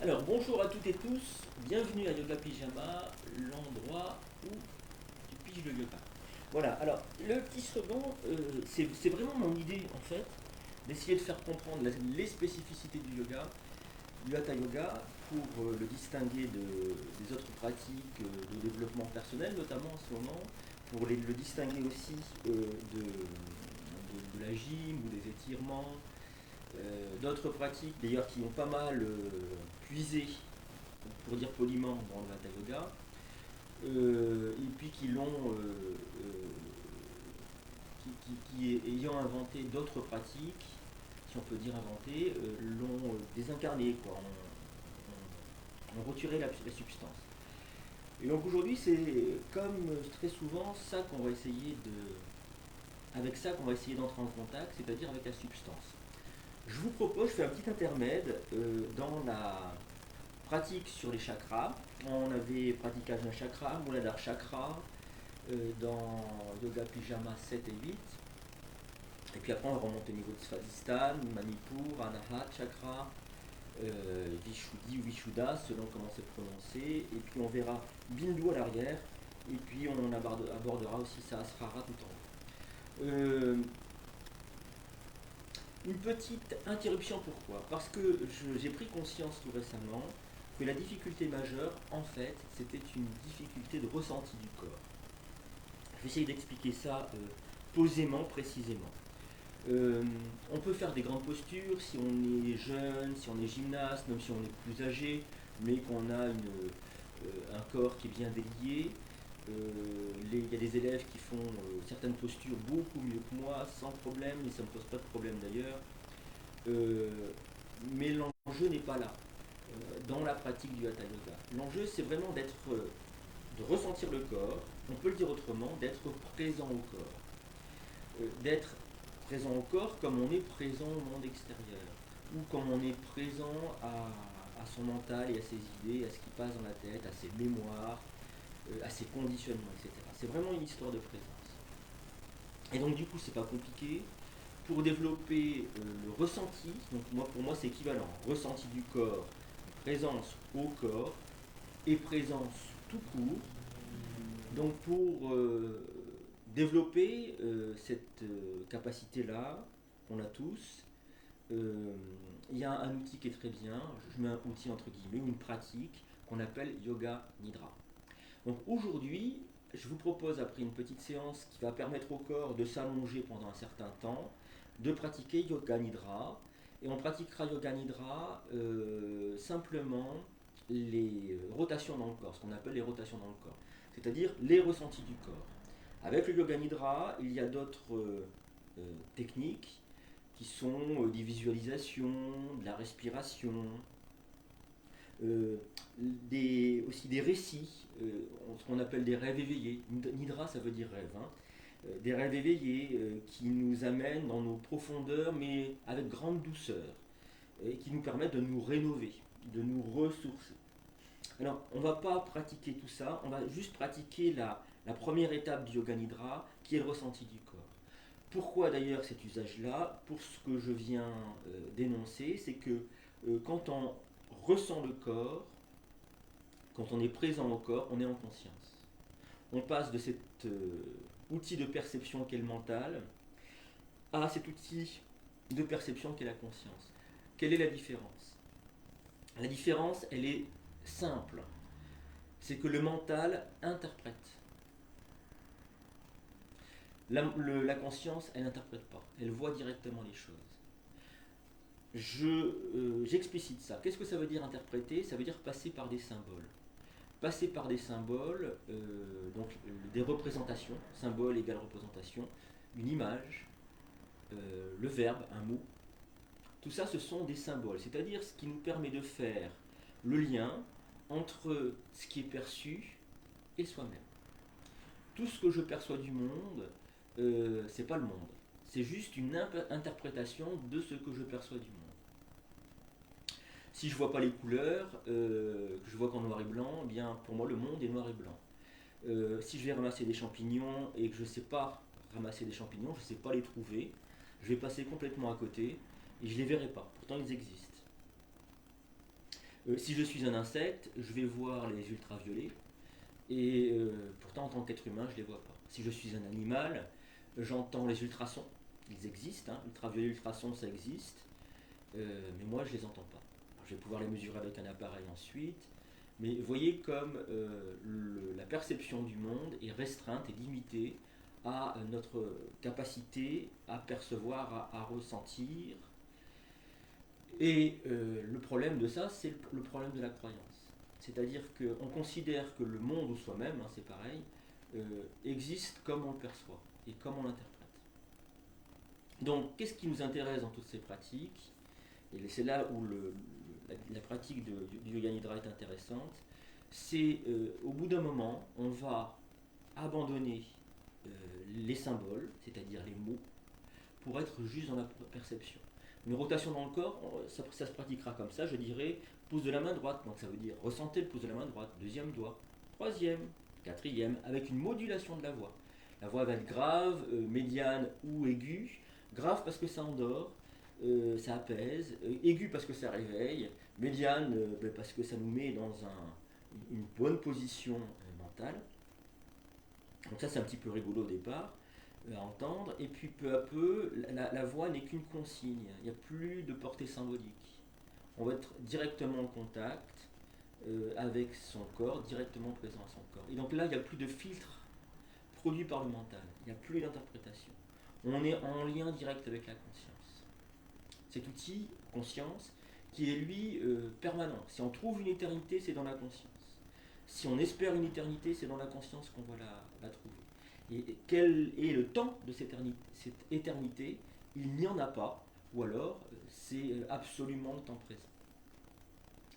Alors bonjour à toutes et tous, bienvenue à Yoga Pyjama, l'endroit où tu piges le yoga. Voilà, alors le petit slogan, c'est vraiment mon idée en fait, d'essayer de faire comprendre les spécificités du Hatha Yoga, pour le distinguer des autres pratiques de développement personnel, notamment en ce moment, pour le distinguer aussi de la gym ou des étirements, d'autres pratiques d'ailleurs qui ont pas mal puisé, pour dire poliment, dans le Hatha Yoga, et puis qui l'ont, ayant inventé d'autres pratiques, si on peut dire inventé, l'ont désincarné, quoi, ont retiré la substance. Et donc aujourd'hui, c'est comme très souvent ça qu'on va essayer avec ça qu'on va essayer d'entrer en contact, c'est-à-dire avec la substance. Je vous propose, je fais un petit intermède dans la pratique sur les chakras. On avait pratiqué un chakra, Muladhara chakra, dans Yoga Pyjama 7 et 8. Et puis après, on va remonter au niveau de Svadhisthana, Manipur, Anahat chakra, Vishuddhi ou Vishuddha, selon comment c'est prononcé. Et puis on verra Bindu à l'arrière. Et puis on abordera aussi Sahasrara tout en haut. Une petite interruption, pourquoi? Parce que j'ai pris conscience tout récemment que la difficulté majeure, en fait, c'était une difficulté de ressenti du corps. Je vais essayer d'expliquer ça posément, précisément. On peut faire des grandes postures si on est jeune, si on est gymnaste, même si on est plus âgé, mais qu'on a un corps qui est bien délié. Il y a des élèves qui font certaines postures beaucoup mieux que moi, sans problème, et ça ne me pose pas de problème d'ailleurs. Mais l'enjeu n'est pas là, dans la pratique du Hatha Yoga. L'enjeu, c'est vraiment de ressentir le corps, on peut le dire autrement, d'être présent au corps. D'être présent au corps comme on est présent au monde extérieur, ou comme on est présent à son mental et à ses idées, à ce qui passe dans la tête, à ses mémoires, à ses conditionnements, etc. C'est vraiment une histoire de présence. Et donc du coup, c'est pas compliqué. Pour développer le ressenti, donc pour moi c'est équivalent, ressenti du corps, présence au corps et présence tout court. Donc pour développer cette capacité-là, qu'on a tous, il y a un outil qui est très bien, je mets un outil entre guillemets, ou une pratique qu'on appelle Yoga Nidra. Donc aujourd'hui, je vous propose, après une petite séance qui va permettre au corps de s'allonger pendant un certain temps, de pratiquer Yoga Nidra. Et on pratiquera Yoga Nidra simplement les rotations dans le corps, ce qu'on appelle les rotations dans le corps, c'est-à-dire les ressentis du corps. Avec le Yoga Nidra, il y a d'autres techniques qui sont des visualisations, de la respiration, aussi des récits, ce qu'on appelle des rêves éveillés. Nidra, ça veut dire rêve. Hein. Des rêves éveillés qui nous amènent dans nos profondeurs, mais avec grande douceur, et qui nous permettent de nous rénover, de nous ressourcer. Alors, on ne va pas pratiquer tout ça, on va juste pratiquer la première étape du Yoga Nidra, qui est le ressenti du corps. Pourquoi d'ailleurs cet usage-là? Pour ce que je viens d'énoncer, c'est que quand on ressent le corps, quand on est présent au corps, on est en conscience. On passe de cet outil de perception qu'est le mental à cet outil de perception qu'est la conscience. Quelle est la différence? La différence, elle est simple. C'est que le mental interprète. La conscience, elle n'interprète pas. Elle voit directement les choses. J'explicite ça. Qu'est-ce que ça veut dire interpréter? Ça veut dire passer par des symboles. Passer par des symboles, donc des représentations, symbole égale représentation, une image, le verbe, un mot. Tout ça, ce sont des symboles, c'est-à-dire ce qui nous permet de faire le lien entre ce qui est perçu et soi-même. Tout ce que je perçois du monde, c'est pas le monde. C'est juste une interprétation de ce que je perçois du monde. Si je vois pas les couleurs, que je vois qu'en noir et blanc, eh bien pour moi le monde est noir et blanc. Si je vais ramasser des champignons et que je ne sais pas ramasser des champignons, je ne sais pas les trouver, je vais passer complètement à côté et je ne les verrai pas. Pourtant ils existent. Si je suis un insecte, je vais voir les ultraviolets, et pourtant en tant qu'être humain, je ne les vois pas. Si je suis un animal, j'entends les ultrasons, ils existent, hein, ultraviolets, ultrasons, ça existe, mais moi je ne les entends pas. Alors, je vais pouvoir les mesurer avec un appareil ensuite, mais vous voyez comme la perception du monde est restreinte et limitée à notre capacité à percevoir, à ressentir. Et le problème de ça, c'est le problème de la croyance. C'est-à-dire qu'on considère que le monde ou soi-même, hein, c'est pareil, existe comme on le perçoit et comme on l'interprète. Donc, qu'est-ce qui nous intéresse dans toutes ces pratiques? Et c'est là où la pratique du yoga nidra est intéressante. C'est au bout d'un moment, on va abandonner les symboles, c'est-à-dire les mots, pour être juste dans la perception. Une rotation dans le corps, ça se pratiquera comme ça, je dirais pouce de la main droite, donc ça veut dire ressentez le pouce de la main droite, deuxième doigt, troisième, quatrième, avec une modulation de la voix. La voix va être grave, médiane ou aiguë. Grave parce que ça endort, ça apaise, aigu parce que ça réveille, médiane parce que ça nous met dans une bonne position mentale. Donc ça c'est un petit peu rigolo au départ à entendre, et puis peu à peu, la voix n'est qu'une consigne, il n'y a plus de portée symbolique. On va être directement en contact avec son corps, directement présent à son corps. Et donc là, il n'y a plus de filtre produit par le mental, il n'y a plus d'interprétation. On est en lien direct avec la conscience. Cet outil, conscience, qui est lui permanent. Si on trouve une éternité, c'est dans la conscience. Si on espère une éternité, c'est dans la conscience qu'on va la trouver. Et quel est le temps de cette éternité? Il n'y en a pas, ou alors c'est absolument le temps présent.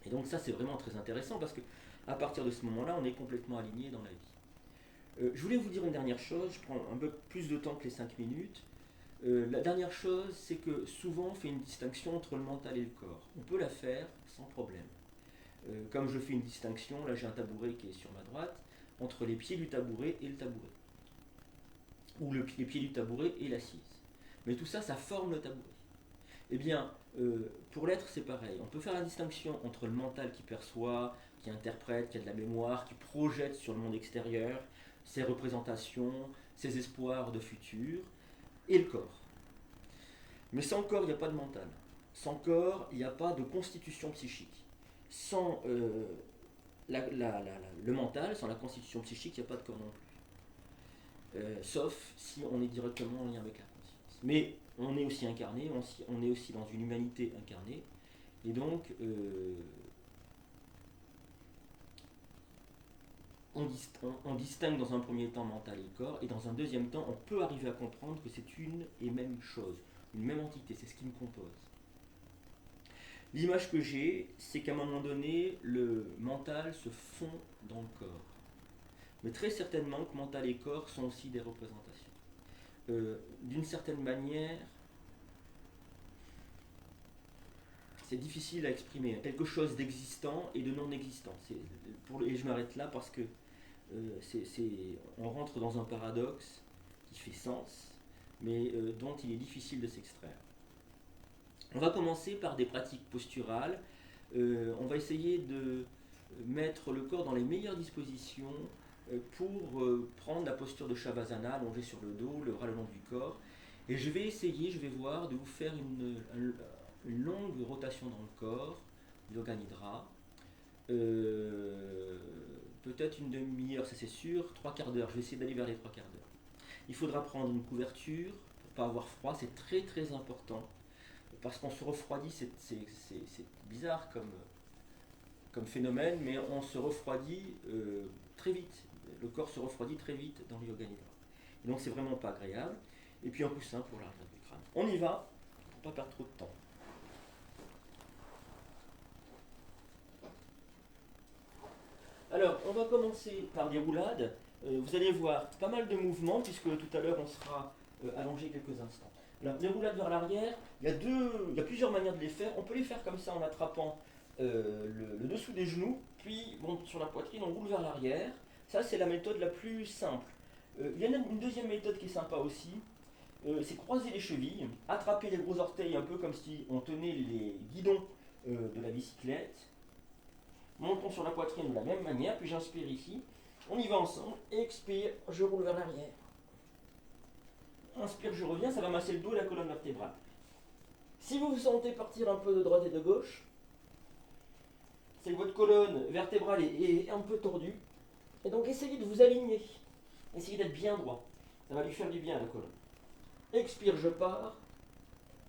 Et donc ça c'est vraiment très intéressant parce que à partir de ce moment-là, on est complètement aligné dans la vie. Je voulais vous dire une dernière chose, je prends un peu plus de temps que les 5 minutes. La dernière chose, c'est que souvent on fait une distinction entre le mental et le corps. On peut la faire sans problème. Comme je fais une distinction, là j'ai un tabouret qui est sur ma droite, entre les pieds du tabouret et le tabouret. Ou les pieds du tabouret et l'assise. Mais tout ça, ça forme le tabouret. Eh bien, pour l'être, c'est pareil. On peut faire la distinction entre le mental qui perçoit, qui interprète, qui a de la mémoire, qui projette sur le monde extérieur, ses représentations, ses espoirs de futur, et le corps. Mais sans corps, il n'y a pas de mental. Sans corps, il n'y a pas de constitution psychique. Sans le mental, sans la constitution psychique, il n'y a pas de corps non plus. Sauf si on est directement en lien avec la conscience. Mais on est aussi incarné, on est aussi dans une humanité incarnée, et donc on distingue dans un premier temps mental et corps, et dans un deuxième temps, on peut arriver à comprendre que c'est une et même chose, une même entité, c'est ce qui me compose. L'image que j'ai, c'est qu'à un moment donné, le mental se fond dans le corps. Mais très certainement que mental et corps sont aussi des représentations. D'une certaine manière, c'est difficile à exprimer. Quelque chose d'existant et de non existant. Et je m'arrête là parce que on rentre dans un paradoxe qui fait sens, mais dont il est difficile de s'extraire. On va commencer par des pratiques posturales. On va essayer de mettre le corps dans les meilleures dispositions pour prendre la posture de Shavasana, allongé sur le dos, le bras le long du corps. Et je vais essayer, je vais voir, de vous faire une longue rotation dans le corps, Yoga Nidra. Peut-être une demi-heure, ça c'est sûr, 3/4 d'heure. Je vais essayer d'aller vers les 3/4 d'heure. Il faudra prendre une couverture pour ne pas avoir froid, c'est très très important. Parce qu'on se refroidit, c'est bizarre comme phénomène, mais on se refroidit très vite. Le corps se refroidit très vite dans le Yoga Nidra. Et donc c'est vraiment pas agréable. Et puis un coussin pour l'arrière du crâne. On y va, pour ne pas perdre trop de temps. Alors, on va commencer par des roulades. Vous allez voir pas mal de mouvements, puisque tout à l'heure on sera allongé quelques instants. Alors, des roulades vers l'arrière, il y a plusieurs manières de les faire. On peut les faire comme ça en attrapant le dessous des genoux, puis bon, sur la poitrine, on roule vers l'arrière. Ça, c'est la méthode la plus simple. Il y en a une deuxième méthode qui est sympa aussi. C'est croiser les chevilles, attraper les gros orteils un peu comme si on tenait les guidons de la bicyclette, Montons sur la poitrine de la même manière, puis j'inspire ici. On y va ensemble. Expire, je roule vers l'arrière. Inspire, je reviens, ça va masser le dos et la colonne vertébrale. Si vous vous sentez partir un peu de droite et de gauche, c'est que votre colonne vertébrale est un peu tordue. Et donc essayez de vous aligner. Essayez d'être bien droit. Ça va lui faire du bien à la colonne. Expire, je pars.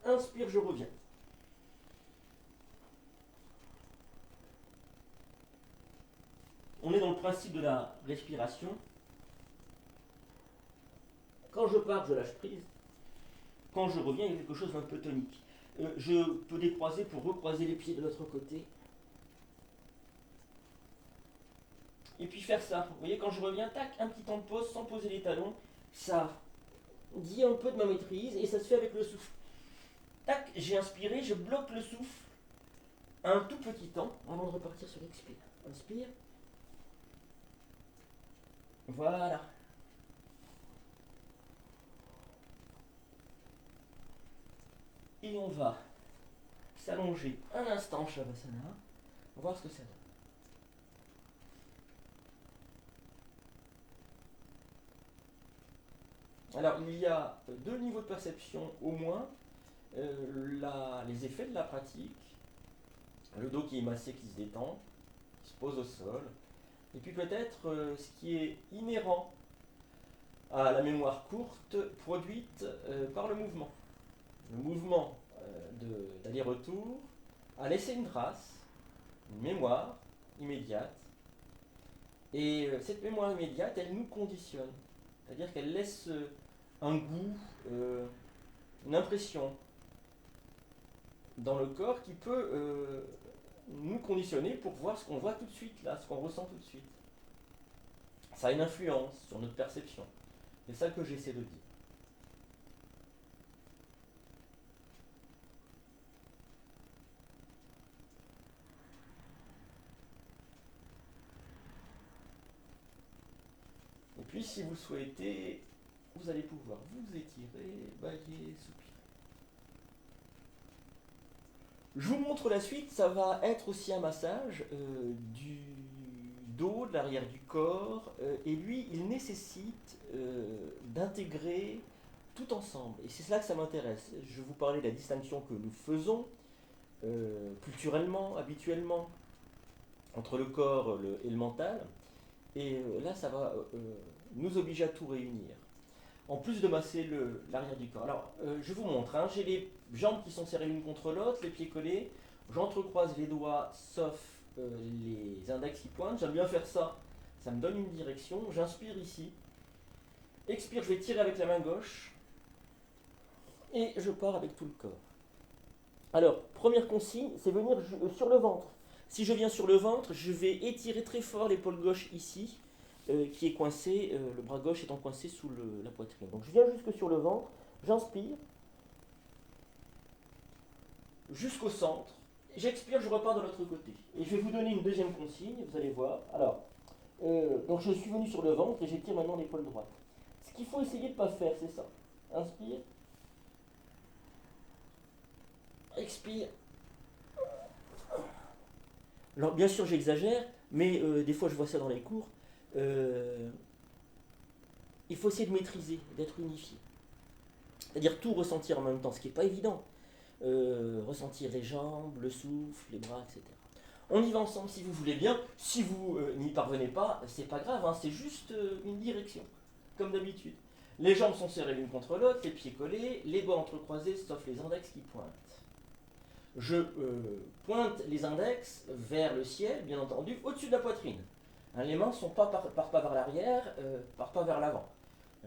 Inspire, je reviens. On est dans le principe de la respiration. Quand je pars, je lâche prise. Quand je reviens, il y a quelque chose d'un peu tonique. Je peux décroiser pour recroiser les pieds de l'autre côté. Et puis faire ça. Vous voyez, quand je reviens, tac, un petit temps de pause sans poser les talons. Ça dit un peu de ma maîtrise et ça se fait avec le souffle. Tac, j'ai inspiré, je bloque le souffle un tout petit temps avant de repartir sur l'expire. Inspire. Voilà. Et on va s'allonger un instant en Shavasana, voir ce que ça donne. Alors, il y a deux niveaux de perception au moins. Les effets de la pratique, le dos qui est massé, qui se détend, qui se pose au sol, et puis peut-être ce qui est inhérent à la mémoire courte produite par le mouvement. Le mouvement d'aller-retour a laissé une trace, une mémoire immédiate, et cette mémoire immédiate, elle nous conditionne, c'est-à-dire qu'elle laisse un goût, une impression dans le corps qui peut nous conditionner pour voir ce qu'on voit tout de suite là, ce qu'on ressent tout de suite. Ça a une influence sur notre perception. C'est ça que j'essaie de dire. Et puis si vous souhaitez, vous allez pouvoir vous étirer, bailler, soupirer. Je vous montre la suite, ça va être aussi un massage du dos, de l'arrière du corps, et lui, il nécessite d'intégrer tout ensemble. Et c'est cela que ça m'intéresse. Je vous parlais de la distinction que nous faisons culturellement, habituellement, entre le corps et le mental. Et là, ça va nous obliger à tout réunir. En plus de masser l'arrière du corps. Alors, je vous montre, hein, j'ai les jambes qui sont serrées l'une contre l'autre, les pieds collés, j'entrecroise les doigts, sauf les index qui pointent, j'aime bien faire ça, ça me donne une direction, j'inspire ici, expire, je vais tirer avec la main gauche, et je pars avec tout le corps. Alors, première consigne, c'est venir sur le ventre. Si je viens sur le ventre, je vais étirer très fort l'épaule gauche ici, qui est coincé, le bras gauche étant coincé sous la poitrine. Donc je viens jusque sur le ventre, j'inspire, jusqu'au centre, j'expire, je repars de l'autre côté. Et je vais vous donner une deuxième consigne, vous allez voir. Alors, donc je suis venu sur le ventre et j'étire maintenant l'épaule droite. Ce qu'il faut essayer de ne pas faire, c'est ça. Inspire, expire. Alors bien sûr j'exagère, mais des fois je vois ça dans les cours. Il faut essayer de maîtriser, d'être unifié. C'est-à-dire tout ressentir en même temps, ce qui n'est pas évident. Ressentir les jambes, le souffle, les bras, etc. On y va ensemble si vous voulez bien. Si vous n'y parvenez pas, c'est pas grave, hein, c'est juste une direction, comme d'habitude. Les jambes sont serrées l'une contre l'autre, les pieds collés, les doigts entrecroisés, sauf les index qui pointent. Je pointe les index vers le ciel, bien entendu, au-dessus de la poitrine. Hein, les mains ne partent pas vers l'arrière, partent pas vers l'avant.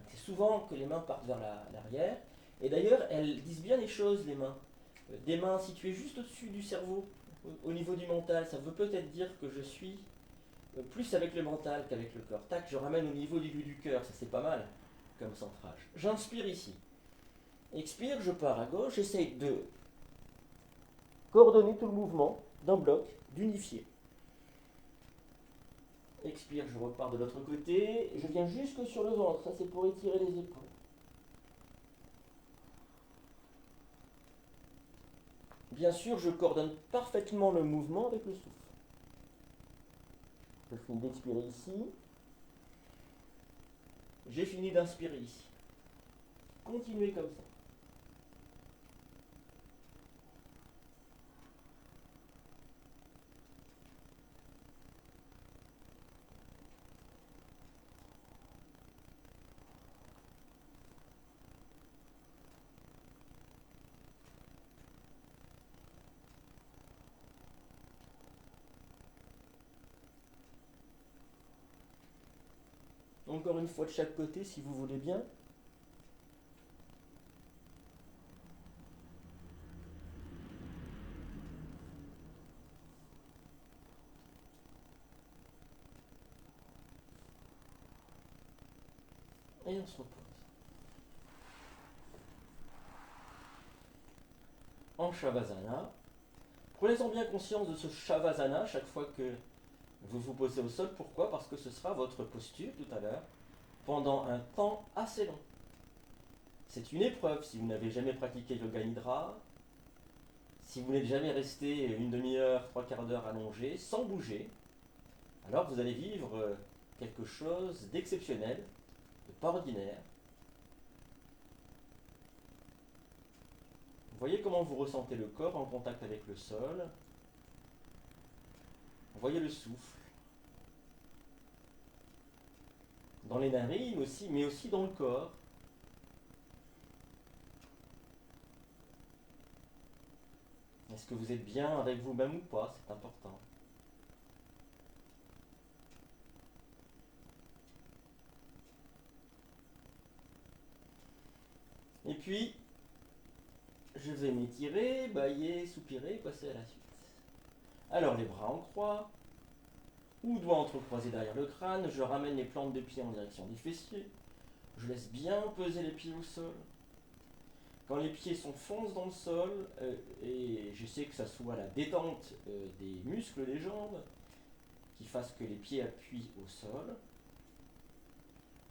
C'est souvent que les mains partent vers l'arrière. Et d'ailleurs, elles disent bien les choses, les mains. Des mains situées juste au-dessus du cerveau, au niveau du mental, ça veut peut-être dire que je suis plus avec le mental qu'avec le corps. Tac, je ramène au niveau du cœur, ça c'est pas mal comme centrage. J'inspire ici. Expire, je pars à gauche, j'essaye de coordonner tout le mouvement d'un bloc, d'unifier. Expire, je repars de l'autre côté, je viens jusque sur le ventre, ça c'est pour étirer les épaules. Bien sûr, je coordonne parfaitement le mouvement avec le souffle. Je finis d'expirer ici. J'ai fini d'inspirer ici. Continuez comme ça. Encore une fois de chaque côté, si vous voulez bien. Et on se repose. En Shavasana. Prenez-en bien conscience de ce Shavasana chaque fois que vous vous posez au sol. Pourquoi? Parce que ce sera votre posture tout à l'heure pendant un temps assez long. C'est une épreuve si vous n'avez jamais pratiqué Yoga Nidra, si vous n'êtes jamais resté une demi-heure, trois quarts d'heure allongé, sans bouger, alors vous allez vivre quelque chose d'exceptionnel, de pas ordinaire. Vous voyez comment vous ressentez le corps en contact avec le sol. Vous voyez le souffle. Dans les narines aussi, mais aussi dans le corps. Est-ce que vous êtes bien avec vous-même ou pas? C'est important. Et puis, je vais m'étirer, bâiller, soupirer, passer à la suite. Alors les bras en croix, ou doigts entrecroisés derrière le crâne, je ramène les plantes de pied en direction des fessiers, je laisse bien peser les pieds au sol. Quand les pieds s'enfoncent dans le sol, et j'essaie que ça soit la détente des muscles des jambes, qui fasse que les pieds appuient au sol,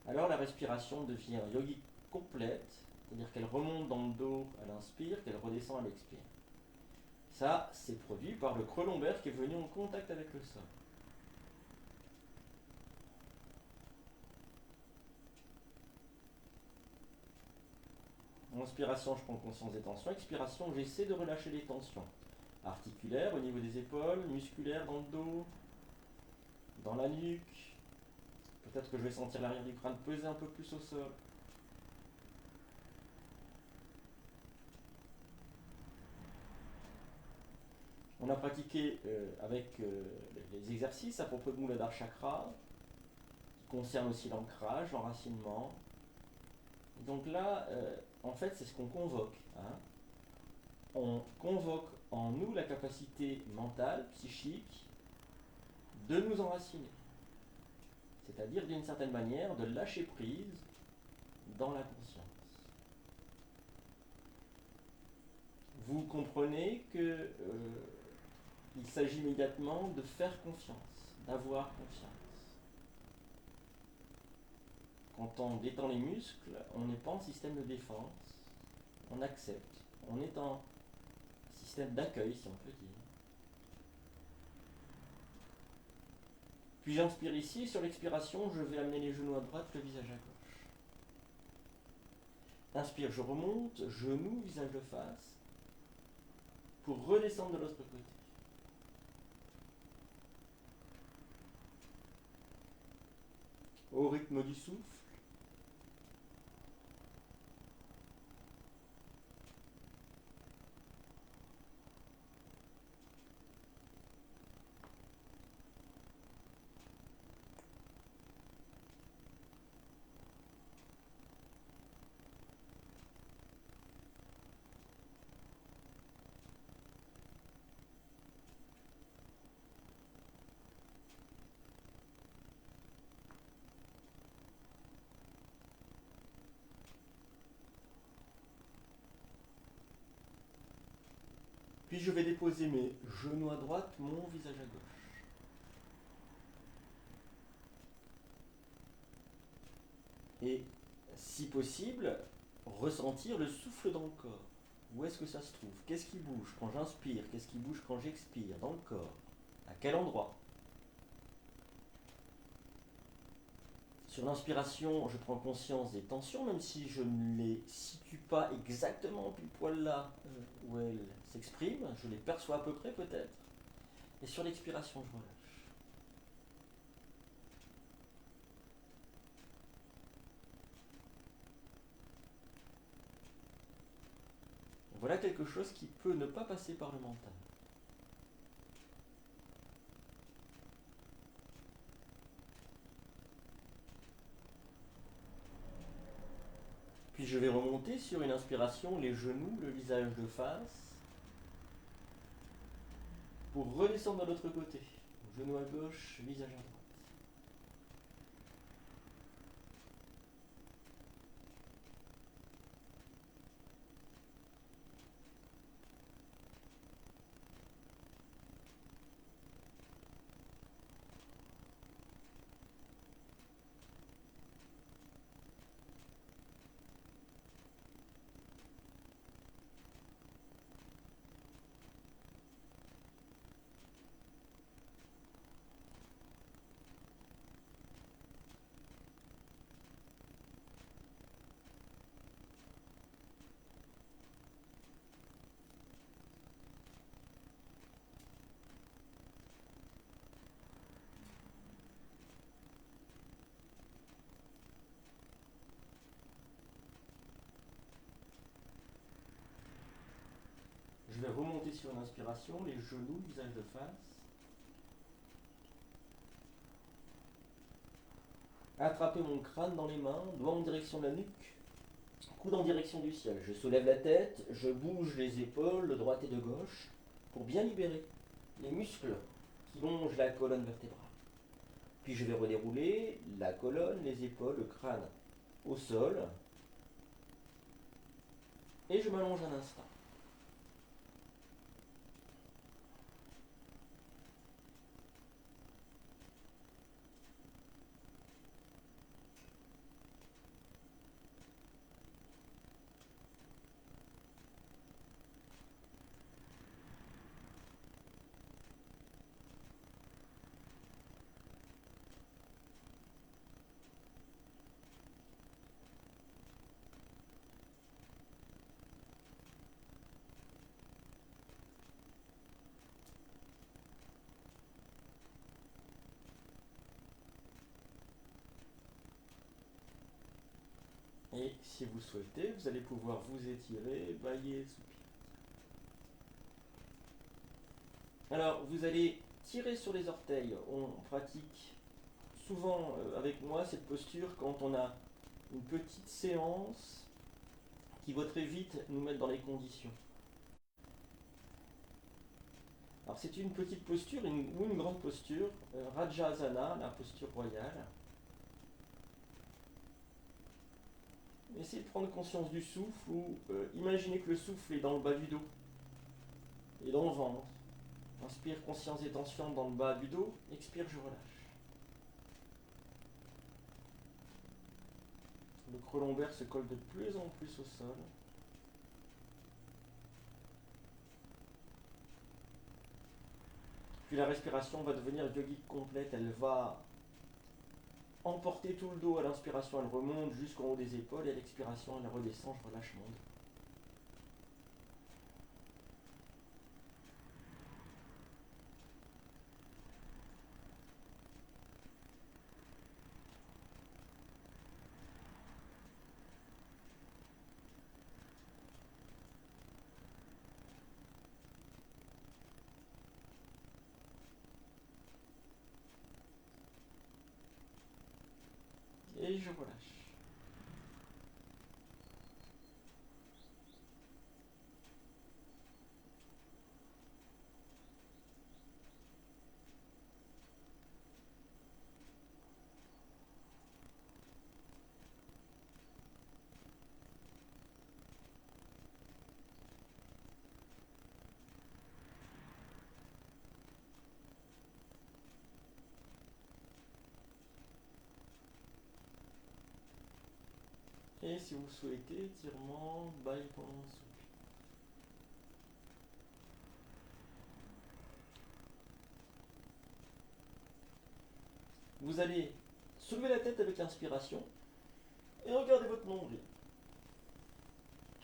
alors la respiration devient yogique complète, c'est-à-dire qu'elle remonte dans le dos à l'inspire, qu'elle redescend à l'expire. Ça, c'est produit par le creux lombaire qui est venu en contact avec le sol. Inspiration, je prends conscience des tensions. Expiration, j'essaie de relâcher les tensions. Articulaires au niveau des épaules, musculaires dans le dos, dans la nuque. Peut-être que je vais sentir l'arrière du crâne peser un peu plus au sol. On a pratiqué avec les exercices à propos de Muladhara Chakra, qui concernent aussi l'ancrage, l'enracinement. Donc là, en fait, c'est ce qu'on convoque. Hein. On convoque en nous la capacité mentale, psychique, de nous enraciner. C'est-à-dire, d'une certaine manière, de lâcher prise dans la conscience. Vous comprenez que il s'agit immédiatement de faire confiance, d'avoir confiance. Quand on détend les muscles, on n'est pas en système de défense, on accepte, on est en système d'accueil, si on peut dire. Puis j'inspire ici, sur l'expiration, je vais amener les genoux à droite, le visage à gauche. Inspire, je remonte, genoux, visage de face, pour redescendre de l'autre côté. Au rythme du souffle. Puis je vais déposer mes genoux à droite, mon visage à gauche. Et, si possible, ressentir le souffle dans le corps. Où est-ce que ça se trouve? Qu'est-ce qui bouge quand j'inspire? Qu'est-ce qui bouge quand j'expire dans le corps? À quel endroit? Sur l'inspiration, je prends conscience des tensions, même si je ne les situe pas exactement pile poil là où elles s'expriment, je les perçois à peu près peut-être. Et sur l'expiration, je relâche. Voilà quelque chose qui peut ne pas passer par le mental. Puis je vais remonter sur une inspiration, les genoux, le visage de face, pour redescendre de l'autre côté. Genou à gauche, visage à droite. Je vais remonter sur une inspiration, les genoux, visage de face. Attraper mon crâne dans les mains, doigt en direction de la nuque, coude en direction du ciel. Je soulève la tête, je bouge les épaules de droite et de gauche pour bien libérer les muscles qui longent la colonne vertébrale. Puis je vais redérouler la colonne, les épaules, le crâne au sol. Et je m'allonge un instant. Et si vous souhaitez, vous allez pouvoir vous étirer, bailler, soupirer. Alors, vous allez tirer sur les orteils. On pratique souvent avec moi cette posture quand on a une petite séance qui va très vite nous mettre dans les conditions. Alors c'est une petite posture ou une grande posture, Rajasana, la posture royale. Essayez de prendre conscience du souffle ou imaginez que le souffle est dans le bas du dos et dans le ventre. Inspire conscience et tension dans le bas du dos, expire, je relâche. Le creux lombaire se colle de plus en plus au sol. Puis la respiration va devenir yogique complète, elle va emporter tout le dos à l'inspiration, elle remonte jusqu'en haut des épaules et à l'expiration, elle redescend, je relâche mon dos. Et je relâche. Et si vous souhaitez, étirement, bail pendant le souffle. Vous allez Soulevez la tête avec l'inspiration et regardez votre nombril.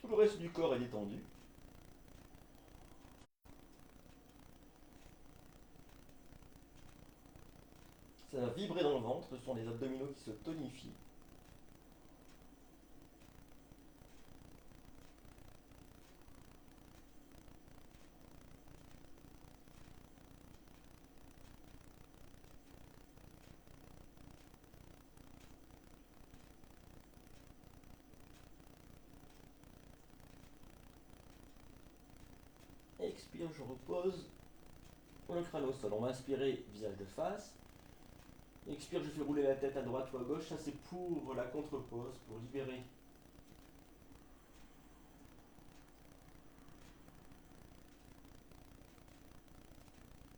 Tout le reste du corps est détendu. Ça va vibrer dans le ventre, ce sont les abdominaux qui se tonifient. Expire, je repose le crâne au sol. On va inspirer, visage de face. Expire, je fais rouler la tête à droite ou à gauche. Ça, c'est pour la contre-pose, pour libérer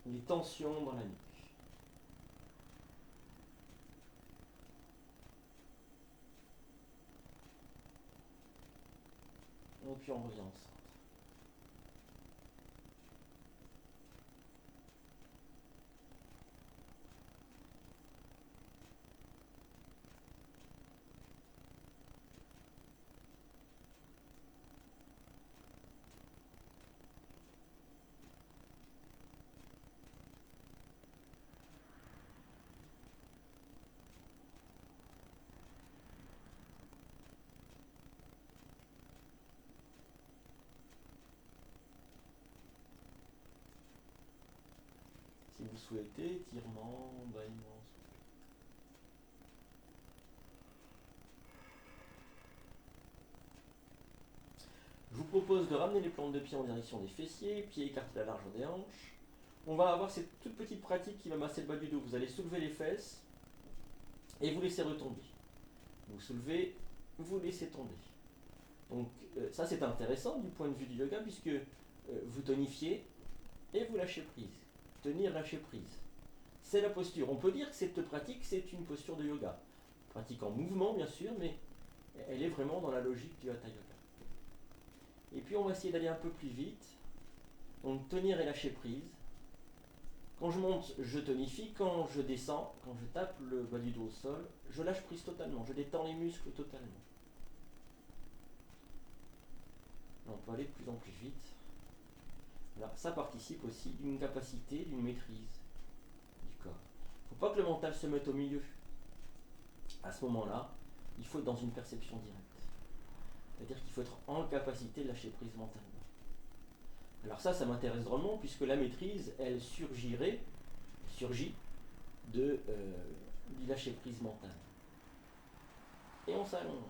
les tensions dans la nuque. Et puis on revient ensemble. Si vous souhaitez, étirement, bâillement. Je vous propose de ramener les plantes de pied en direction des fessiers, pieds écartés à la largeur des hanches. On va avoir cette toute petite pratique qui va masser le bas du dos. Vous allez soulever les fesses et vous laissez retomber. Vous soulevez, vous laissez tomber. Donc ça c'est intéressant du point de vue du yoga puisque vous tonifiez et vous lâchez prise. Tenir, lâcher prise. C'est la posture. On peut dire que cette pratique c'est une posture de yoga. Pratique en mouvement bien sûr, mais elle est vraiment dans la logique du Hatha Yoga. Et puis on va essayer d'aller un peu plus vite. Donc tenir et lâcher prise. Quand je monte, je tonifie. Quand je descends, quand je tape le bas du dos au sol, je lâche prise totalement. Je détends les muscles totalement. On peut aller de plus en plus vite. Alors, ça participe aussi d'une capacité, d'une maîtrise du corps. Il ne faut pas que le mental se mette au milieu. À ce moment-là, il faut être dans une perception directe. C'est-à-dire qu'il faut être en capacité de lâcher prise mentalement. Alors ça m'intéresse drôlement puisque la maîtrise, elle surgit du lâcher prise mental. Et on s'allonge.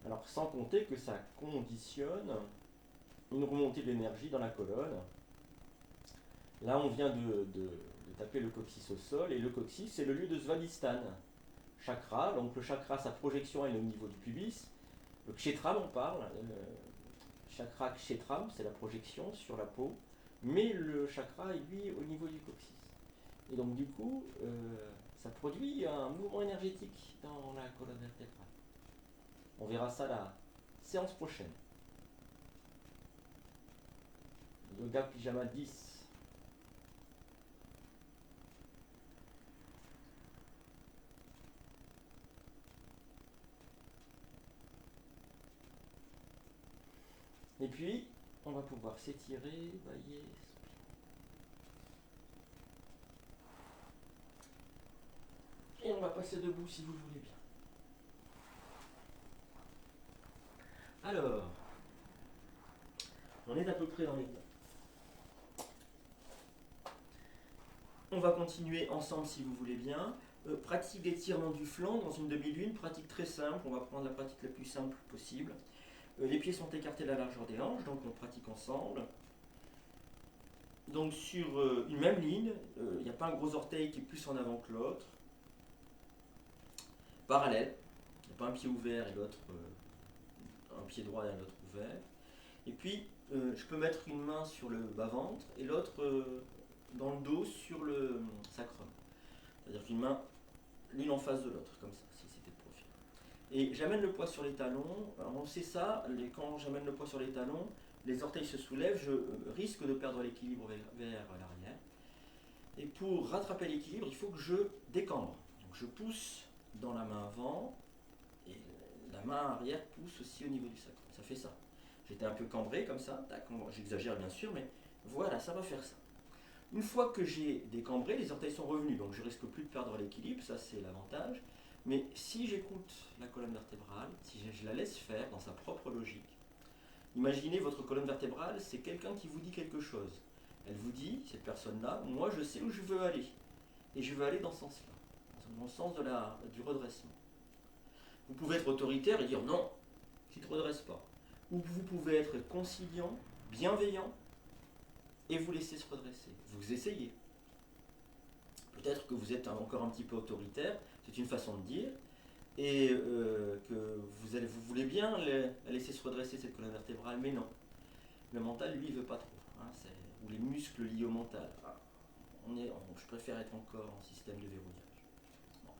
Alors sans compter que ça conditionne une remontée de l'énergie dans la colonne. Là on vient de taper le coccyx au sol et le coccyx c'est le lieu de Svadhisthana chakra. Donc le chakra, sa projection est au niveau du pubis. Le kshetram on parle. Chakra kshetram c'est la projection sur la peau. Mais le chakra est lui au niveau du coccyx. Et donc du coup ça produit un mouvement énergétique dans la colonne vertébrale. On verra ça la séance prochaine. Yoga Pyjama 10. Et puis, on va pouvoir s'étirer, bailler, et on va passer debout si vous le voulez bien. Alors, on est à peu près dans l'état. On va continuer ensemble si vous voulez bien. Pratique d'étirement du flanc dans une demi-lune, pratique très simple. On va prendre la pratique la plus simple possible. Les pieds sont écartés à la largeur des hanches, donc on pratique ensemble. Donc sur une même ligne, il n'y a pas un gros orteil qui est plus en avant que l'autre. Parallèle, il n'y a pas un pied ouvert et l'autre, un pied droit et l'autre ouvert. Et puis, je peux mettre une main sur le bas-ventre et l'autre dans le dos sur le sacrum. C'est-à-dire qu'une main, l'une en face de l'autre, comme ça, si c'était de profil. Et j'amène le poids sur les talons. Alors on sait ça, quand j'amène le poids sur les talons, les orteils se soulèvent, je risque de perdre l'équilibre vers l'arrière. Et pour rattraper l'équilibre, il faut que je décambre. Donc je pousse dans la main avant, et la main arrière pousse aussi au niveau du sacrum. Ça fait ça. J'étais un peu cambré comme ça, j'exagère bien sûr, mais voilà, ça va faire ça. Une fois que j'ai décambré, les orteils sont revenus, donc je risque plus de perdre l'équilibre, ça c'est l'avantage. Mais si j'écoute la colonne vertébrale, si je la laisse faire dans sa propre logique, imaginez votre colonne vertébrale, c'est quelqu'un qui vous dit quelque chose. Elle vous dit, cette personne-là, moi je sais où je veux aller. Et je veux aller dans ce sens-là, dans le sens du redressement. Vous pouvez être autoritaire et dire non, tu ne te redresses pas. Ou vous pouvez être conciliant, bienveillant, et vous laisser se redresser. Vous essayez. Peut-être que vous êtes encore un petit peu autoritaire, c'est une façon de dire, et que vous voulez bien la laisser se redresser cette colonne vertébrale, mais non. Le mental, lui, il veut pas trop. Hein, ou les muscles liés au mental. Je préfère être encore en système de verrouillage. Bon.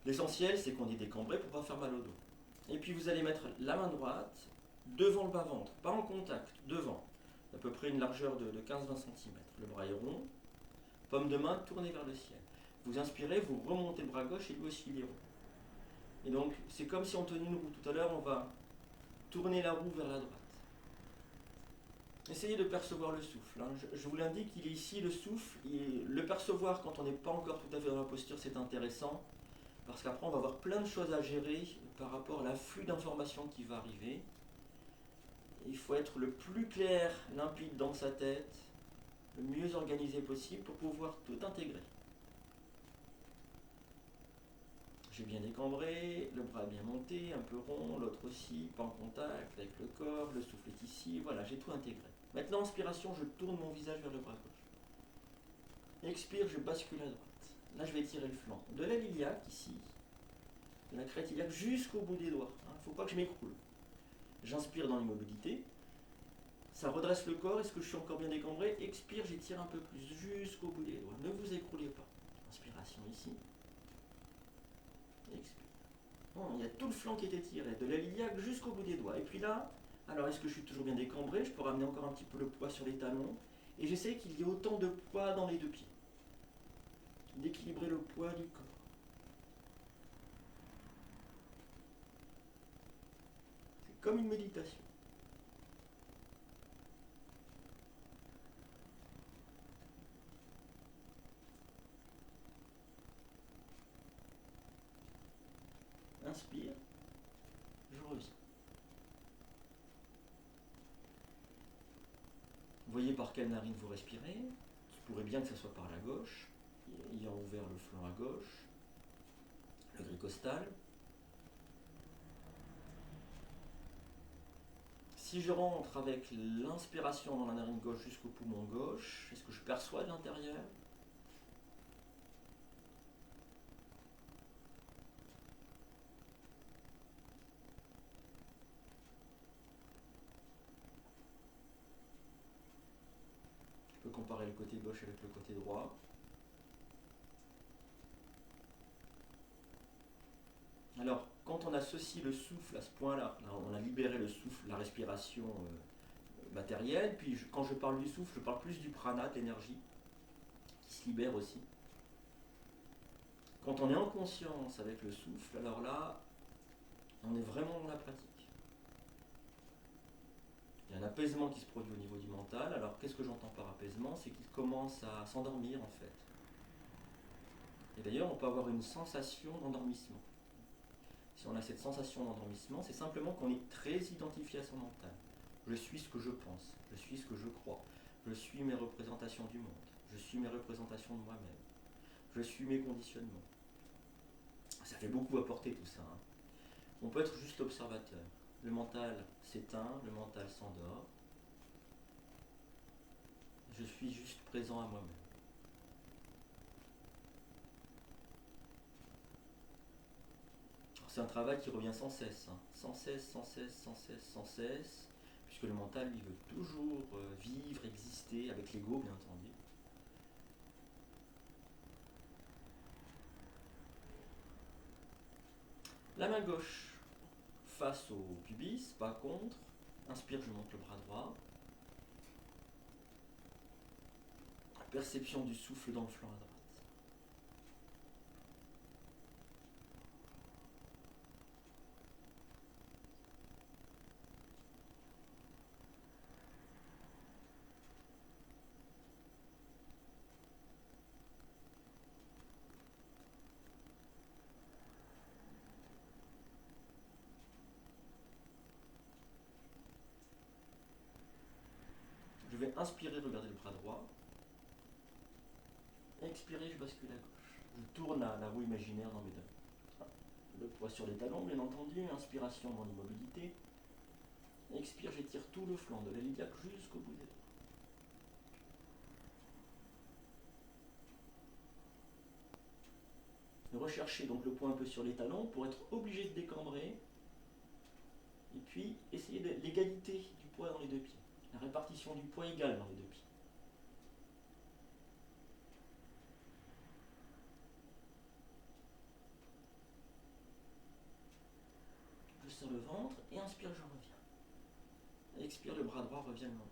L'essentiel, c'est qu'on est décambré pour ne pas faire mal au dos. Et puis vous allez mettre la main droite devant le bas-ventre, pas en contact, devant. À peu près une largeur de 15-20 cm. Le bras est rond, paume de main tournée vers le ciel. Vous inspirez, vous remontez le bras gauche et lui aussi il est rond. Et donc c'est comme si on tenait une roue. Tout à l'heure, on va tourner la roue vers la droite. Essayez de percevoir le souffle. Hein. Je vous l'indique, il est ici le souffle. Le percevoir quand on n'est pas encore tout à fait dans la posture, c'est intéressant. Parce qu'après, on va avoir plein de choses à gérer par rapport à l'afflux d'informations qui va arriver. Il faut être le plus clair, limpide dans sa tête, le mieux organisé possible pour pouvoir tout intégrer. J'ai bien décambré, le bras bien monté, un peu rond, l'autre aussi, pas en contact avec le corps, le souffle est ici, voilà, j'ai tout intégré. Maintenant, inspiration, je tourne mon visage vers le bras gauche. Expire, je bascule à droite. Là, je vais tirer le flanc. De la iliaque, ici, de la crête iliaque jusqu'au bout des doigts. Il ne faut pas que je m'écroule. J'inspire dans l'immobilité. Ça redresse le corps. Est-ce que je suis encore bien décambré? Expire, j'étire un peu plus jusqu'au bout des doigts. Ne vous écroulez pas. Inspiration ici. Expire. Bon, il y a tout le flanc qui est étiré, de la iliaque jusqu'au bout des doigts. Et puis là, alors est-ce que je suis toujours bien décambré? Je peux ramener encore un petit peu le poids sur les talons. Et j'essaie qu'il y ait autant de poids dans les deux pieds. D'équilibrer le poids du corps. C'est comme une méditation. Inspire, je reviens. Vous voyez par quelle narine vous respirez. Il pourrait bien que ce soit par la gauche, ayant ouvert le flanc à gauche, le gris costal. Si je rentre avec l'inspiration dans la narine gauche jusqu'au poumon gauche, est-ce que je perçois de l'intérieur? Je peux comparer le côté gauche avec le côté droit. Alors, quand on associe le souffle à ce point-là, on a libéré le souffle, la respiration matérielle, puis quand je parle du souffle, je parle plus du prana, de l'énergie, qui se libère aussi. Quand on est en conscience avec le souffle, alors là, on est vraiment dans la pratique. Il y a un apaisement qui se produit au niveau du mental. Alors, qu'est-ce que j'entends par apaisement? C'est qu'il commence à s'endormir, en fait. Et d'ailleurs, on peut avoir une sensation d'endormissement. Si on a cette sensation d'endormissement, c'est simplement qu'on est très identifié à son mental. Je suis ce que je pense, je suis ce que je crois, je suis mes représentations du monde, je suis mes représentations de moi-même, je suis mes conditionnements. Ça fait beaucoup à porter tout ça. Hein. On peut être juste l'observateur. Le mental s'éteint, le mental s'endort. Je suis juste présent à moi-même. C'est un travail qui revient sans cesse, hein. Sans cesse, sans cesse, sans cesse, sans cesse, puisque le mental, il veut toujours vivre, exister, avec l'ego, bien entendu. La main gauche face au pubis, pas contre. Inspire, je monte le bras droit. Perception du souffle dans le flanc à droite. Je vais inspirer, regarder le bras droit. Expirer, je bascule à gauche. Je tourne la roue imaginaire dans mes deux. Le poids sur les talons, bien entendu. Inspiration dans l'immobilité. Expire, j'étire tout le flanc de l'héliaque jusqu'au bout des doigts. Rechercher donc le poids un peu sur les talons pour être obligé de décambrer. Et puis essayer l'égalité du poids dans les deux pieds. La répartition du poids égale dans les deux pieds. Je serre le ventre et inspire, je reviens. Expire, le bras droit revient le long du corps.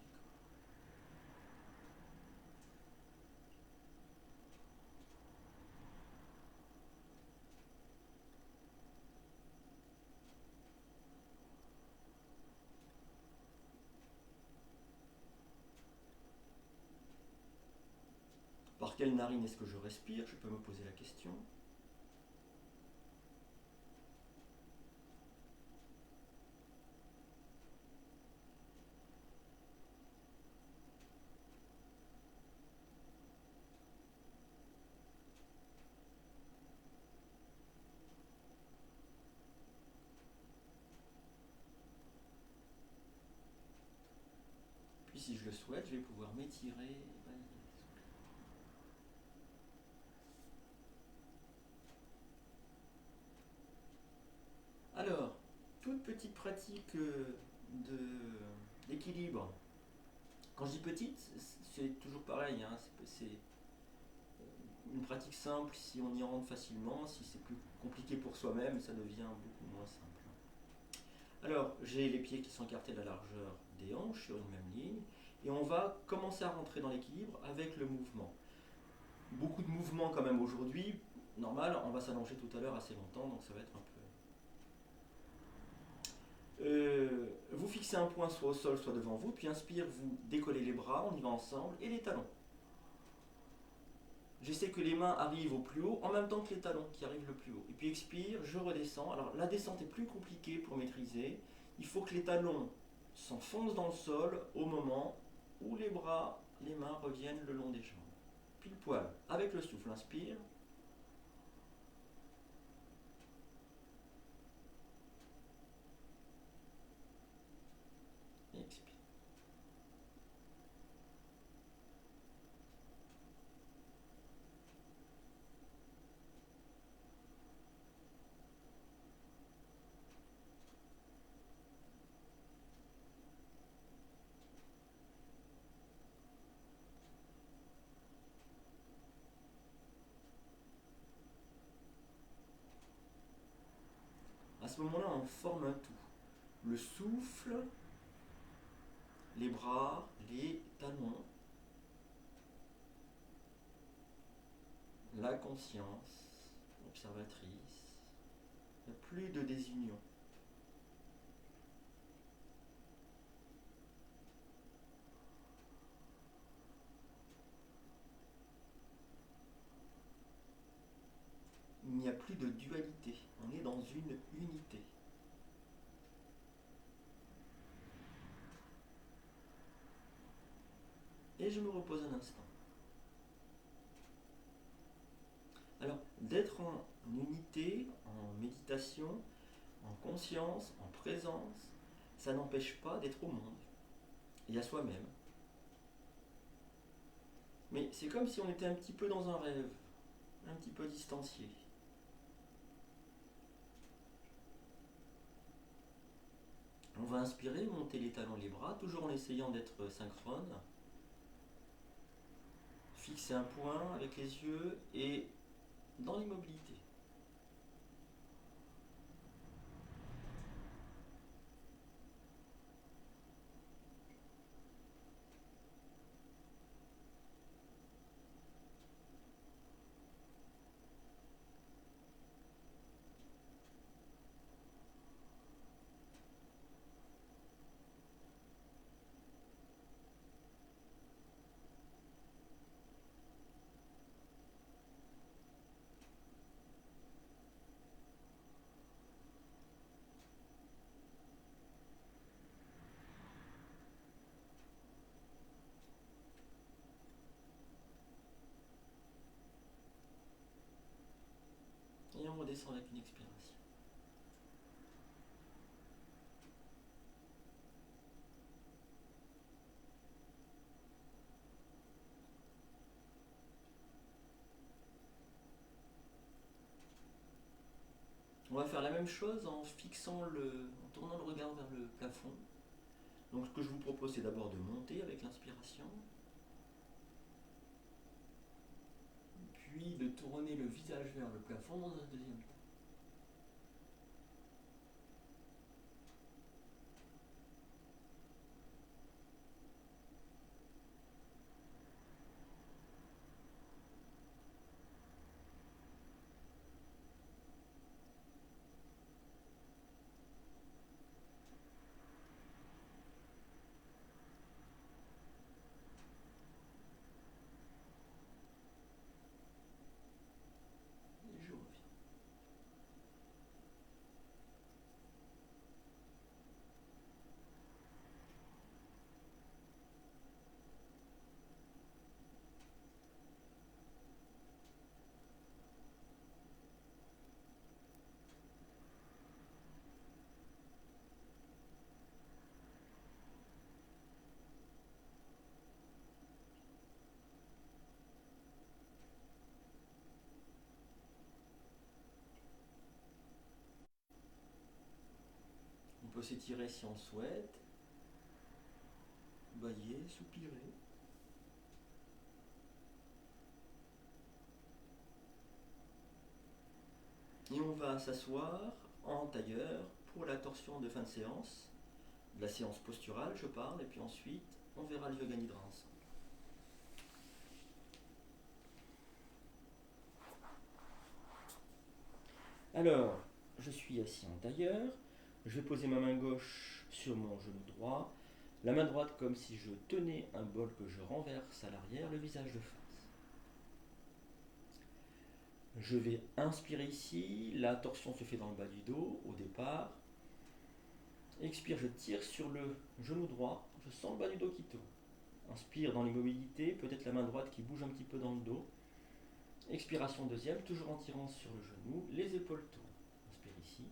Par quelle narine est-ce que je respire? Je peux me poser la question. Puis si je le souhaite, je vais pouvoir m'étirer et balayer. Alors, toute petite pratique d'équilibre. Quand je dis petite, c'est toujours pareil. Hein, c'est une pratique simple si on y rentre facilement. Si c'est plus compliqué pour soi-même, ça devient beaucoup moins simple. Alors, j'ai les pieds qui sont écartés de la largeur des hanches sur une même ligne. Et on va commencer à rentrer dans l'équilibre avec le mouvement. Beaucoup de mouvements quand même aujourd'hui. Normal, on va s'allonger tout à l'heure assez longtemps, donc ça va être un peu... vous fixez un point soit au sol, soit devant vous, puis inspire, vous décollez les bras, on y va ensemble, et les talons. J'essaie que les mains arrivent au plus haut, en même temps que les talons qui arrivent le plus haut. Et puis expire, je redescends. Alors la descente est plus compliquée pour maîtriser. Il faut que les talons s'enfoncent dans le sol au moment où les bras, les mains reviennent le long des jambes. Pile poil, avec le souffle, inspire. Expire. À ce moment-là, on forme un tout. Le souffle, les bras, les talons, la conscience observatrice. Il n'y a plus de désunion. Il n'y a plus de dualité. On est dans une unité. Et je me repose un instant. Alors, d'être en unité, en méditation, en conscience, en présence, ça n'empêche pas d'être au monde et à soi-même. Mais c'est comme si on était un petit peu dans un rêve, un petit peu distancié. On va inspirer, monter les talons, les bras, toujours en essayant d'être synchrone. Fixer un point avec les yeux et dans l'immobilité. redescend avec une expiration. On va faire la même chose en en tournant le regard vers le plafond. Donc ce que je vous propose, c'est d'abord de monter avec l'inspiration, puis de tourner le visage vers le plafond dans un deuxième temps. Et je reviens. On peut s'étirer si on souhaite, bailler, soupirer. Et on va s'asseoir en tailleur pour la torsion de fin de séance, de la séance posturale je parle, et puis ensuite on verra le yoga nidra ensemble. Alors, je suis assis en tailleur, je vais poser ma main gauche sur mon genou droit, la main droite comme si je tenais un bol que je renverse à l'arrière, le visage de face. Je vais inspirer ici, la torsion se fait dans le bas du dos au départ. Expire, je tire sur le genou droit, je sens le bas du dos qui tourne. Inspire dans l'immobilité, peut-être la main droite qui bouge un petit peu dans le dos. Expiration deuxième, toujours en tirant sur le genou, les épaules tournent. Inspire ici.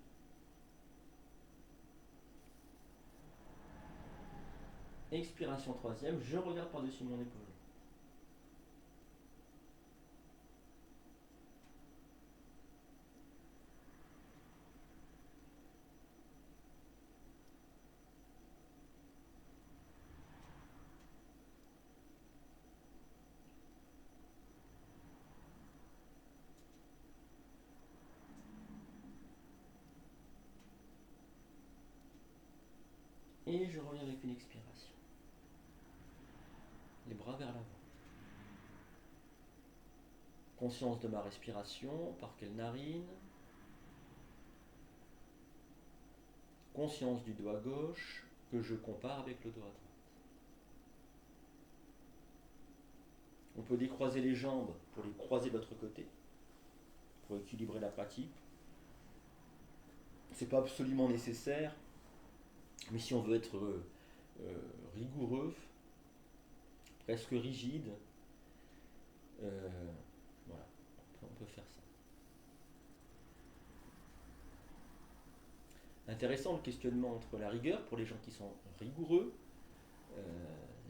Expiration troisième, je regarde par-dessus mon épaule. Et je reviens avec une expiration. Les bras vers l'avant. Conscience de ma respiration, par quelle narine. Conscience du doigt gauche que je compare avec le doigt droit. On peut décroiser les jambes pour les croiser de l'autre côté, pour équilibrer la pratique. C'est pas absolument nécessaire, mais si on veut être rigoureux, presque rigide, voilà, on peut faire ça. Intéressant le questionnement entre la rigueur pour les gens qui sont rigoureux,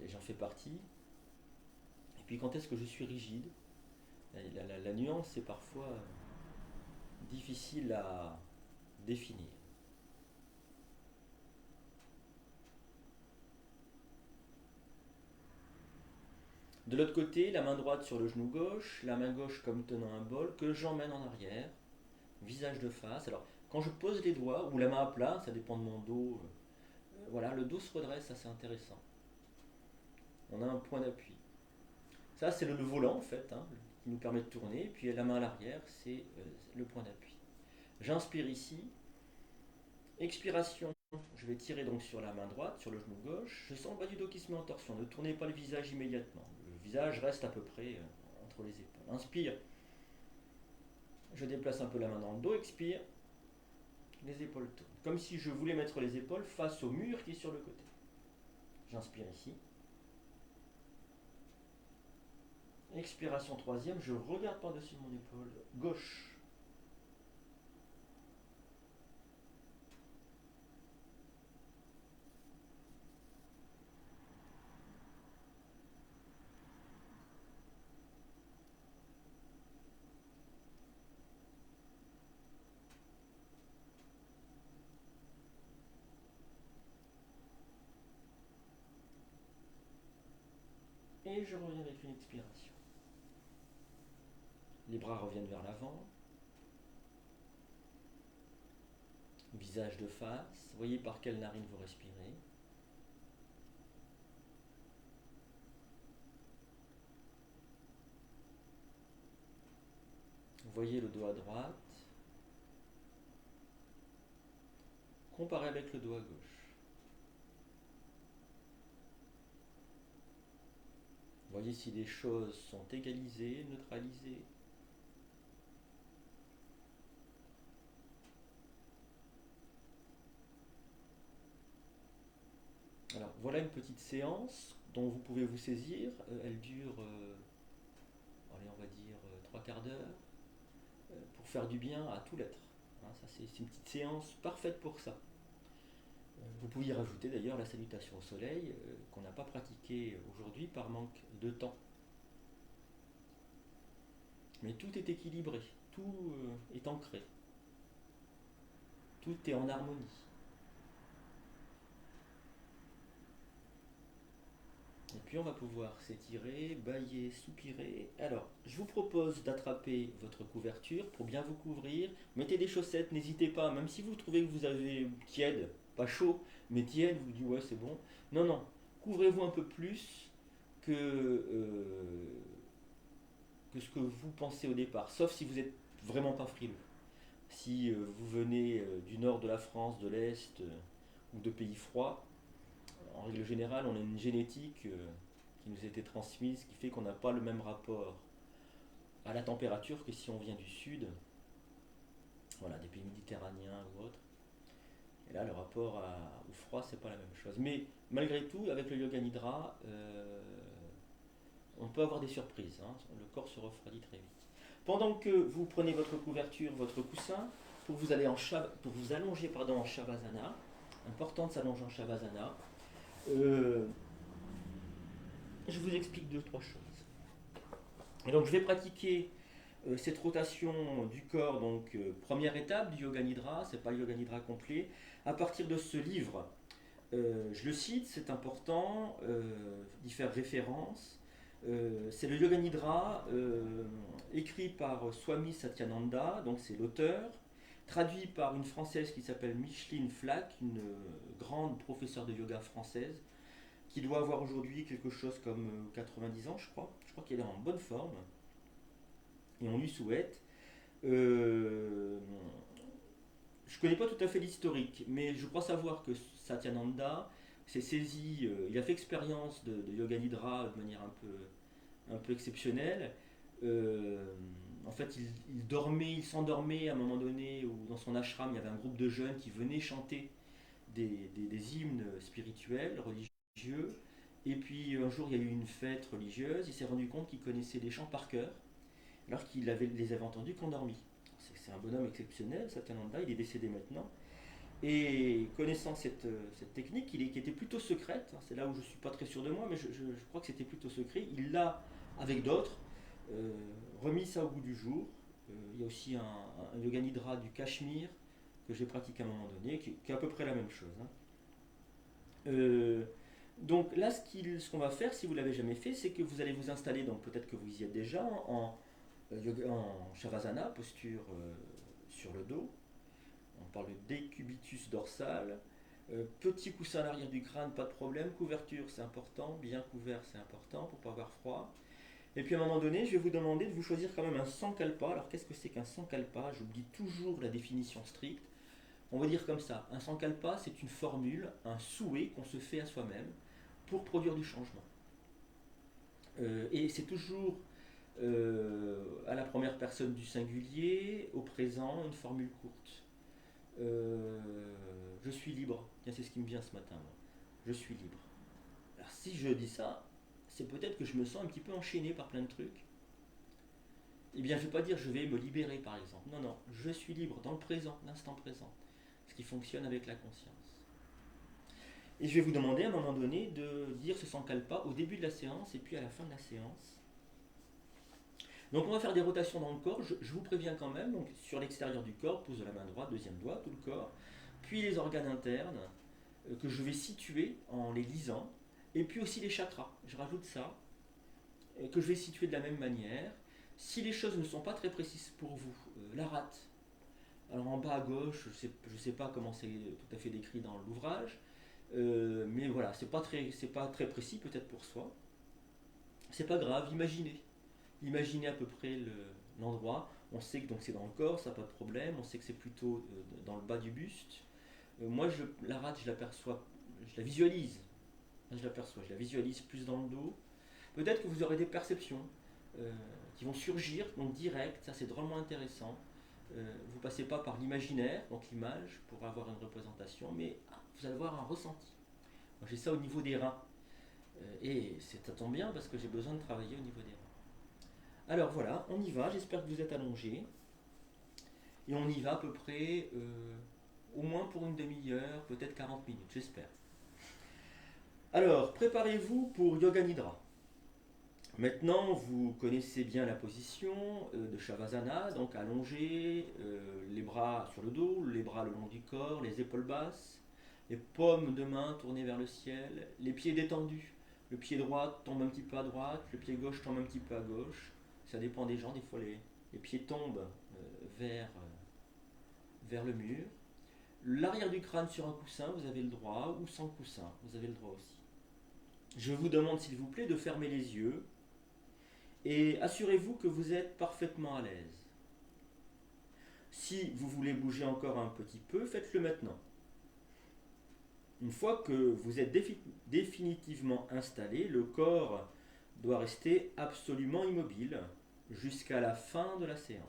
et j'en fais partie, et puis quand est-ce que je suis rigide. La nuance est parfois difficile à définir. De l'autre côté, la main droite sur le genou gauche, la main gauche comme tenant un bol que j'emmène en arrière, visage de face. Alors, quand je pose les doigts, ou la main à plat, ça dépend de mon dos, voilà, le dos se redresse, ça c'est intéressant. On a un point d'appui. Ça, c'est le volant en fait, hein, qui nous permet de tourner, et puis la main à l'arrière, c'est le point d'appui. J'inspire ici, expiration, je vais tirer donc sur la main droite, sur le genou gauche, je sens le bas du dos qui se met en torsion, ne tournez pas le visage immédiatement, le visage reste à peu près entre les épaules. Inspire, je déplace un peu la main dans le dos, expire, les épaules tournent, comme si je voulais mettre les épaules face au mur qui est sur le côté. J'inspire ici. Expiration troisième, je regarde par-dessus mon épaule gauche. Et je reviens avec une expiration. Les bras reviennent vers l'avant. Visage de face. Voyez par quelle narine vous respirez. Voyez le doigt à droite. Comparez avec le doigt à gauche. Voyez si les choses sont égalisées, neutralisées. Alors voilà une petite séance dont vous pouvez vous saisir. Elle dure, allez, on va dire, 3/4 d'heure pour faire du bien à tout l'être. Hein, ça, c'est une petite séance parfaite pour ça. Vous pouvez y rajouter d'ailleurs la salutation au soleil qu'on n'a pas pratiquée aujourd'hui par manque de temps. Mais tout est équilibré, tout est ancré, tout est en harmonie. Et puis on va pouvoir s'étirer, bâiller, soupirer. Alors, je vous propose d'attraper votre couverture pour bien vous couvrir. Mettez des chaussettes, n'hésitez pas, même si vous trouvez que vous avez tiède, pas chaud, mais tiède, vous dites ouais c'est bon. Non, non, couvrez-vous un peu plus que ce que vous pensez au départ, sauf si vous n'êtes vraiment pas frileux. Si vous venez du nord de la France, de l'Est ou de pays froids, en règle générale, on a une génétique qui nous a été transmise qui fait qu'on n'a pas le même rapport à la température que si on vient du sud, voilà, des pays méditerranéens ou autres. Et là, le rapport au froid, c'est pas la même chose. Mais malgré tout, avec le yoga nidra, on peut avoir des surprises. Hein. Le corps se refroidit très vite. Pendant que vous prenez votre couverture, votre coussin, pour vous allonger en Shavasana, important de s'allonger en Shavasana, euh, je vous explique deux, trois choses. Et donc je vais pratiquer cette rotation du corps, donc première étape du yoga nidra, c'est pas le yoga nidra complet, à partir de ce livre. Je le cite, c'est important d'y faire référence. C'est le Yoga Nidra, écrit par Swami Satyananda, donc c'est l'auteur, traduit par une Française qui s'appelle Micheline Flack, une grande professeure de yoga française, qui doit avoir aujourd'hui quelque chose comme 90 ans, je crois. Je crois qu'elle est en bonne forme, et on lui souhaite. Euh, je ne connais pas tout à fait l'historique, mais je crois savoir que Satyananda s'est saisi, il a fait expérience de Yoga Nidra de manière un peu exceptionnelle. Euh, En fait, il s'endormait à un moment donné où dans son ashram, il y avait un groupe de jeunes qui venaient chanter des hymnes spirituels, religieux. Et puis un jour, il y a eu une fête religieuse. Il s'est rendu compte qu'il connaissait les chants par cœur, alors qu'il les avait entendus qu'endormis. C'est un bonhomme exceptionnel, Satyananda, il est décédé maintenant. Et connaissant cette technique, qui était plutôt secrète, hein, c'est là où je ne suis pas très sûr de moi, mais je crois que c'était plutôt secret, il l'a, avec d'autres, euh, remis ça au goût du jour. Il y a aussi un yoga nidra du Cachemire que j'ai pratiqué à un moment donné, qui est à peu près la même chose. Hein. Euh, donc là, ce qu'on va faire, si vous ne l'avez jamais fait, c'est que vous allez vous installer, donc peut-être que vous y êtes déjà, en Shavasana, posture sur le dos. On parle de décubitus dorsal. Petit coussin à l'arrière du crâne, pas de problème. Couverture, c'est important. Bien couvert, c'est important pour ne pas avoir froid. Et puis à un moment donné, je vais vous demander de vous choisir quand même un sankalpa. Alors qu'est-ce que c'est qu'un sankalpa? J'oublie toujours la définition stricte. On va dire comme ça, un sankalpa, c'est une formule, un souhait qu'on se fait à soi-même pour produire du changement. Et c'est toujours à la première personne du singulier, au présent, une formule courte. Euh, je suis libre. Tiens, c'est ce qui me vient ce matin. Moi. Je suis libre. Alors si je dis ça, c'est peut-être que je me sens un petit peu enchaîné par plein de trucs. Eh bien, je ne vais pas dire je vais me libérer, par exemple. Non, non, je suis libre dans le présent, l'instant présent. Ce qui fonctionne avec la conscience. Et je vais vous demander à un moment donné de dire ce sankalpa au début de la séance et puis à la fin de la séance. Donc on va faire des rotations dans le corps, je vous préviens quand même, donc sur l'extérieur du corps, pouce de la main droite, deuxième doigt, tout le corps, puis les organes internes que je vais situer en les lisant, et puis aussi les chakras, je rajoute ça. que je vais situer de la même manière. Si les choses ne sont pas très précises pour vous, la rate. Alors en bas à gauche, je ne sais pas comment c'est tout à fait décrit dans l'ouvrage, mais voilà, c'est pas très précis peut-être pour soi. C'est pas grave, imaginez. Imaginez à peu près l'endroit. On sait que donc c'est dans le corps, ça n'a pas de problème. On sait que c'est plutôt dans le bas du buste. Moi, la rate, je l'aperçois, je la visualise. Je la visualise plus dans le dos. Peut-être que vous aurez des perceptions qui vont surgir, donc direct. Ça, c'est drôlement intéressant. Vous passez pas par l'imaginaire, donc l'image, pour avoir une représentation, mais vous allez avoir un ressenti. Moi, j'ai ça au niveau des reins. Et ça tombe bien parce que j'ai besoin de travailler au niveau des reins. Alors voilà, on y va. J'espère que vous êtes allongés. Et on y va à peu près au moins pour une demi-heure, peut-être 40 minutes, j'espère. Alors, préparez-vous pour Yoga Nidra. Maintenant, vous connaissez bien la position de Shavasana, donc allongé, les bras sur le dos, les bras le long du corps, les épaules basses, les paumes de main tournées vers le ciel, les pieds détendus. Le pied droit tombe un petit peu à droite, le pied gauche tombe un petit peu à gauche. Ça dépend des gens, des fois les pieds tombent vers le mur. L'arrière du crâne sur un coussin, vous avez le droit, ou sans coussin, vous avez le droit aussi. Je vous demande s'il vous plaît de fermer les yeux et assurez-vous que vous êtes parfaitement à l'aise. Si vous voulez bouger encore un petit peu, faites-le maintenant. Une fois que vous êtes définitivement installé, le corps doit rester absolument immobile jusqu'à la fin de la séance.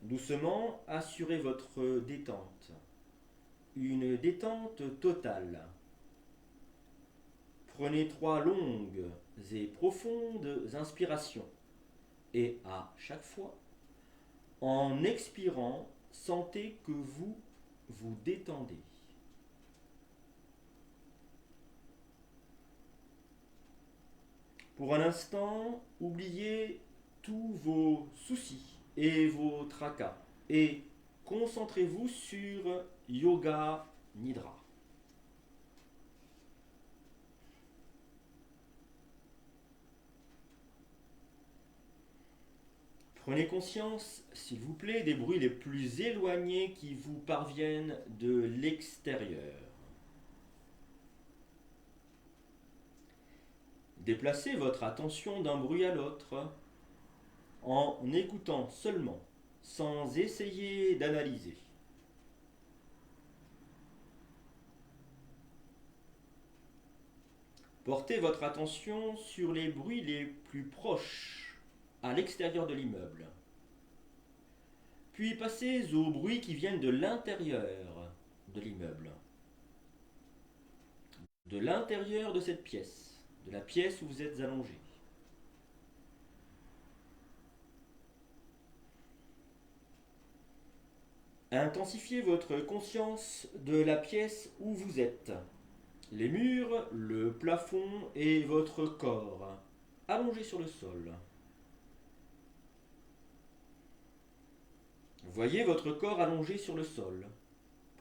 Doucement, assurez votre détente. Une détente totale. Prenez 3 longues et profondes inspirations. Et à chaque fois, en expirant, sentez que vous vous détendez. Pour un instant, oubliez tous vos soucis et vos tracas et concentrez-vous sur Yoga Nidra. Prenez conscience, s'il vous plaît, des bruits les plus éloignés qui vous parviennent de l'extérieur. Déplacez votre attention d'un bruit à l'autre en écoutant seulement, sans essayer d'analyser. Portez votre attention sur les bruits les plus proches, à l'extérieur de l'immeuble. Puis passez aux bruits qui viennent de l'intérieur de l'immeuble. De l'intérieur de cette pièce, de la pièce où vous êtes allongé. Intensifiez votre conscience de la pièce où vous êtes. Les murs, le plafond et votre corps, allongé sur le sol. Voyez votre corps allongé sur le sol.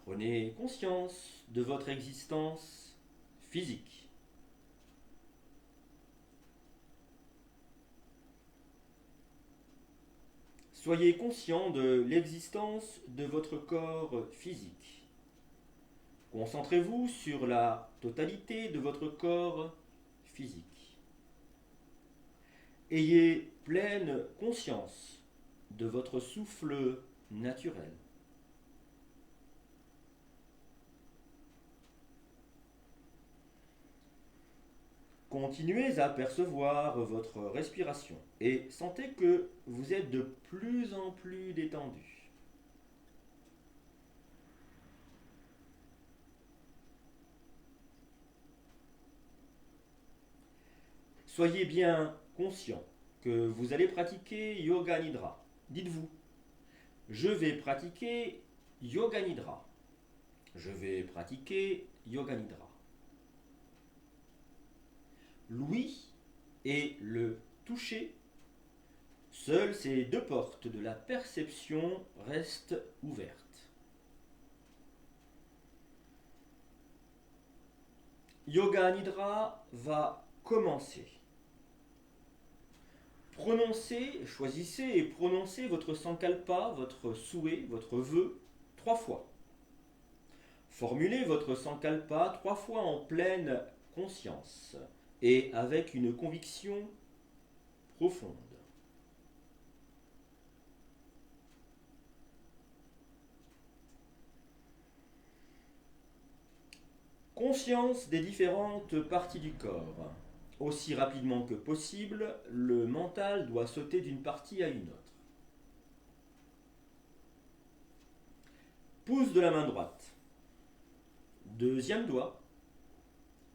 Prenez conscience de votre existence physique. Soyez conscient de l'existence de votre corps physique. Concentrez-vous sur la totalité de votre corps physique. Ayez pleine conscience de votre souffle naturel. Continuez à percevoir votre respiration et sentez que vous êtes de plus en plus détendu. Soyez bien conscient que vous allez pratiquer Yoga Nidra. Dites-vous, je vais pratiquer Yoga Nidra. Je vais pratiquer Yoga Nidra. L'ouïe et le toucher, seules ces deux portes de la perception restent ouvertes. Yoga Nidra va commencer. Choisissez et prononcez votre sankalpa, votre souhait, votre vœu, 3 fois. Formulez votre sankalpa 3 fois en pleine conscience et avec une conviction profonde. Conscience des différentes parties du corps. Aussi rapidement que possible, le mental doit sauter d'une partie à une autre. Pouce de la main droite. Deuxième doigt.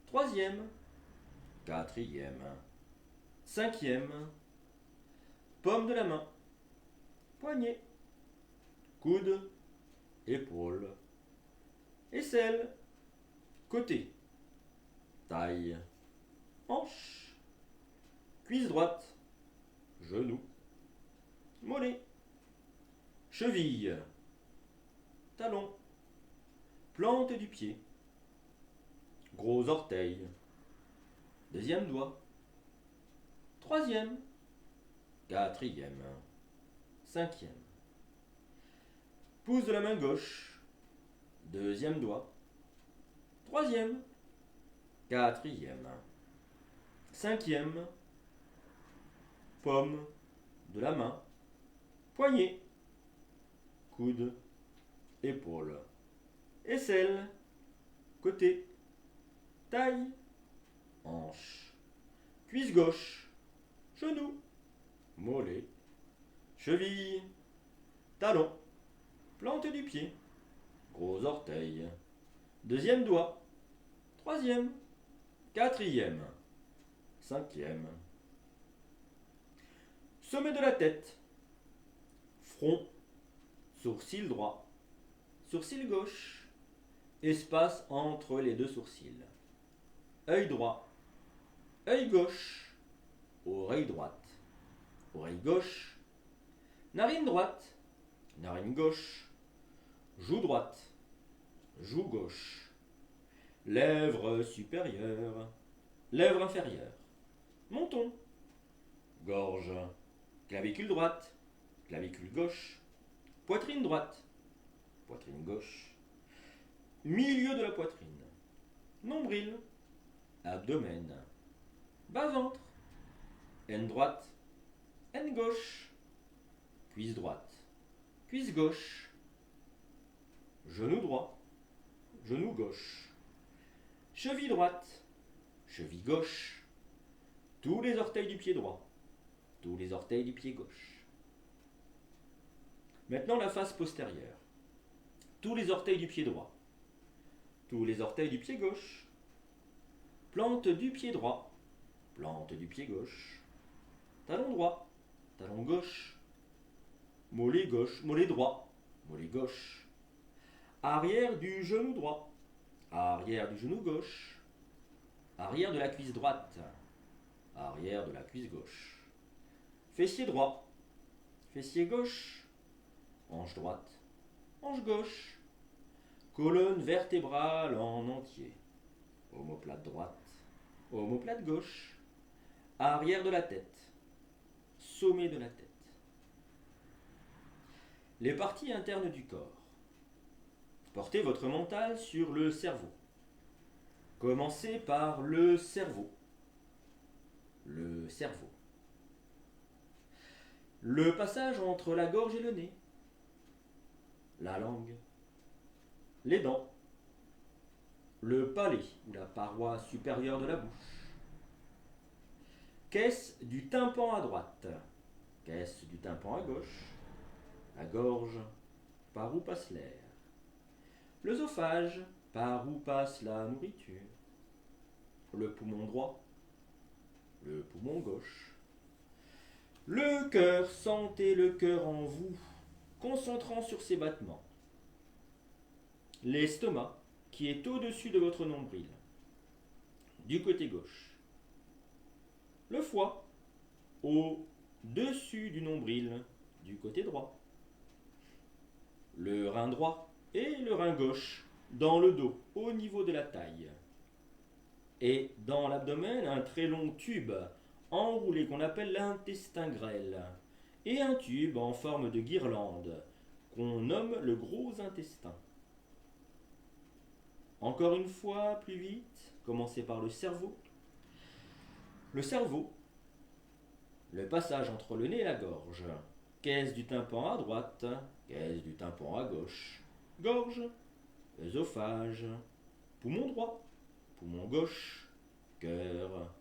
Troisième. Quatrième. Cinquième. Paume de la main. Poignet. Coude. Épaule. Aisselle. Côté. Taille. Hanche. Cuisse droite. Genou. Mollet. Cheville. Talon. Plante du pied. Gros orteil. Deuxième doigt. Troisième. Quatrième. Cinquième. Pouce de la main gauche. Deuxième doigt. Troisième. Quatrième. Cinquième. Paume de la main. Poignet. Coude. Épaule. Aisselle. Côté. Taille. Hanche. Cuisse gauche. Genou. Mollet. Cheville. Talon. Plante du pied. Gros orteil. Deuxième doigt. Troisième. Quatrième. Cinquième. Sommet de la tête. Front. Sourcil droit. Sourcil gauche. Espace entre les deux sourcils. Œil droit. Œil gauche. Oreille droite. Oreille gauche. Narine droite. Narine gauche. Joue droite. Joue gauche. Lèvres supérieures. Lèvres inférieures. Menton. Gorge. Clavicule droite. Clavicule gauche. Poitrine droite. Poitrine gauche. Milieu de la poitrine. Nombril. Abdomen. Bas-ventre. Aine droite. Aine gauche. Cuisse droite. Cuisse gauche. Genou droit. Genou gauche. Cheville droite. Cheville gauche. Tous les orteils du pied droit. Tous les orteils du pied gauche. Maintenant la face postérieure. Tous les orteils du pied droit. Tous les orteils du pied gauche. Plante du pied droit. Plante du pied gauche. Talon droit. Talon gauche. Mollet gauche. Mollet droit. Mollet gauche. Arrière du genou droit. Arrière du genou gauche. Arrière de la cuisse droite. Arrière de la cuisse gauche. Fessier droit. Fessier gauche. Hanche droite. Hanche gauche. Colonne vertébrale en entier. Omoplate droite. Omoplate gauche. Arrière de la tête. Sommet de la tête. Les parties internes du corps. Portez votre mental sur le cerveau. Commencez par le cerveau. Le cerveau. Le passage entre la gorge et le nez. La langue. Les dents. Le palais ou la paroi supérieure de la bouche. Caisse du tympan à droite. Caisse du tympan à gauche. La gorge, par où passe l'air. L'œsophage, par où passe la nourriture. Le poumon droit. Le poumon gauche. Le cœur, sentez le cœur en vous, concentrant sur ses battements. L'estomac, qui est au-dessus de votre nombril, du côté gauche. Le foie, au-dessus du nombril, du côté droit. Le rein droit et le rein gauche, dans le dos, au niveau de la taille. Et dans l'abdomen, un très long tube enroulé qu'on appelle l'intestin grêle. Et un tube en forme de guirlande qu'on nomme le gros intestin. Encore une fois, plus vite, commencez par le cerveau. Le cerveau, le passage entre le nez et la gorge. Caisse du tympan à droite, caisse du tympan à gauche. Gorge, œsophage, poumon droit, poumon gauche, cœur,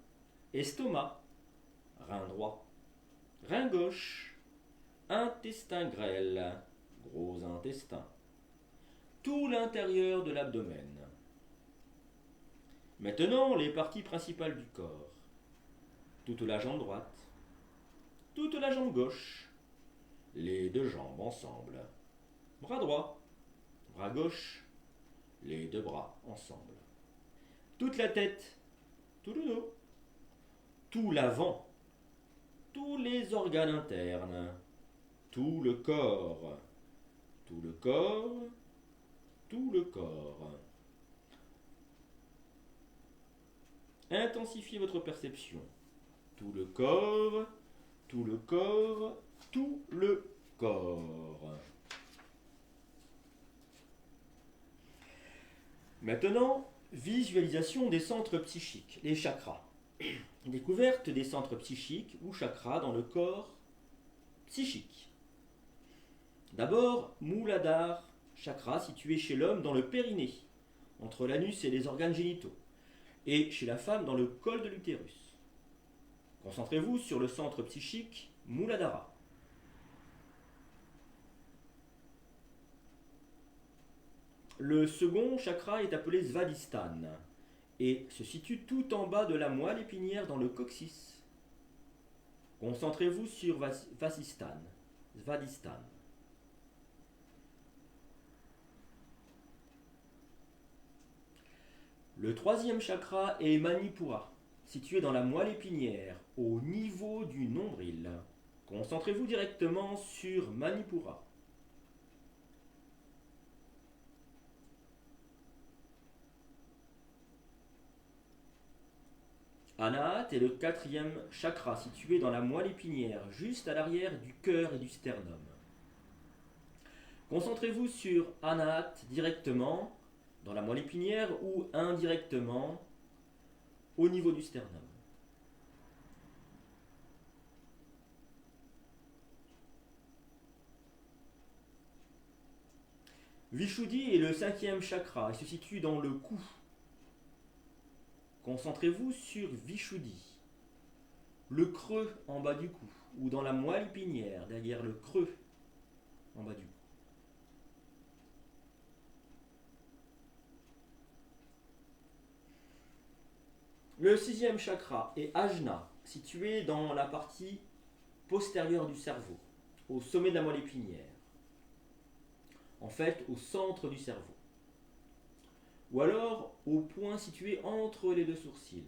estomac, rein droit, rein gauche, intestin grêle, gros intestin. Tout l'intérieur de l'abdomen. Maintenant, les parties principales du corps. Toute la jambe droite, toute la jambe gauche, les deux jambes ensemble. Bras droit, bras gauche, les deux bras ensemble. Toute la tête, tout le dos, tout l'avant, tous les organes internes, tout le corps, tout le corps, tout le corps. Intensifiez votre perception. Tout le corps, tout le corps, tout le corps. Maintenant, visualisation des centres psychiques, les chakras. Découverte des centres psychiques ou chakras dans le corps psychique. D'abord, Mooladhara, chakra situé chez l'homme dans le périnée, entre l'anus et les organes génitaux, et chez la femme dans le col de l'utérus. Concentrez-vous sur le centre psychique Mooladhara. Le second chakra est appelé Svadhisthana et se situe tout en bas de la moelle épinière dans le coccyx. Concentrez-vous sur Svadhisthana. Le troisième chakra est Manipura, situé dans la moelle épinière, au niveau du nombril. Concentrez-vous directement sur Manipura. Anahata est le quatrième chakra situé dans la moelle épinière, juste à l'arrière du cœur et du sternum. Concentrez-vous sur Anahata directement dans la moelle épinière ou indirectement au niveau du sternum. Vishuddhi est le cinquième chakra et se situe dans le cou. Concentrez-vous sur Vishuddhi, le creux en bas du cou, ou dans la moelle épinière, derrière le creux en bas du cou. Le sixième chakra est Ajna, situé dans la partie postérieure du cerveau, au sommet de la moelle épinière. En fait, au centre du cerveau. Ou alors au point situé entre les deux sourcils.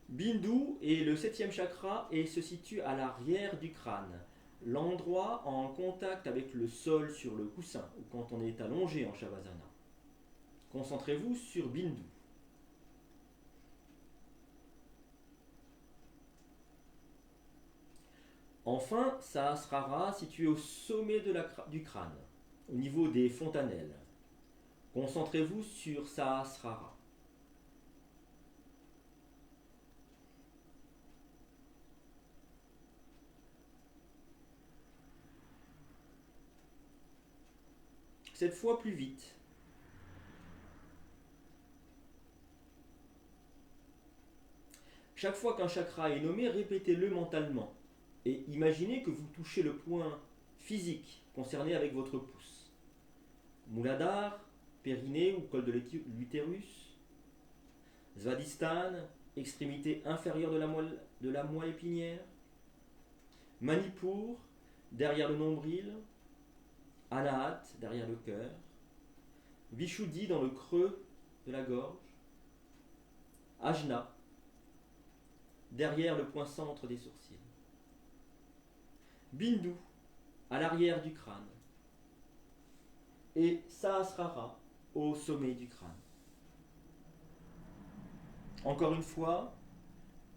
Bindu est le septième chakra et se situe à l'arrière du crâne, l'endroit en contact avec le sol sur le coussin ou quand on est allongé en Shavasana. Concentrez-vous sur Bindu. Enfin, Sahasrara, situé au sommet du crâne, au niveau des fontanelles. Concentrez-vous sur Sahasrara. Cette fois plus vite. Chaque fois qu'un chakra est nommé, répétez-le mentalement. Et imaginez que vous touchez le point physique concerné avec votre pouce. Mooladhara, périnée ou col de l'utérus. Svadhisthana, extrémité inférieure de la moelle épinière. Manipur, derrière le nombril. Anahata, derrière le cœur. Vishuddhi, dans le creux de la gorge. Ajna, derrière le point centre des sourcils. Bindu, à l'arrière du crâne. Et Sahasrara, au sommet du crâne. Encore une fois,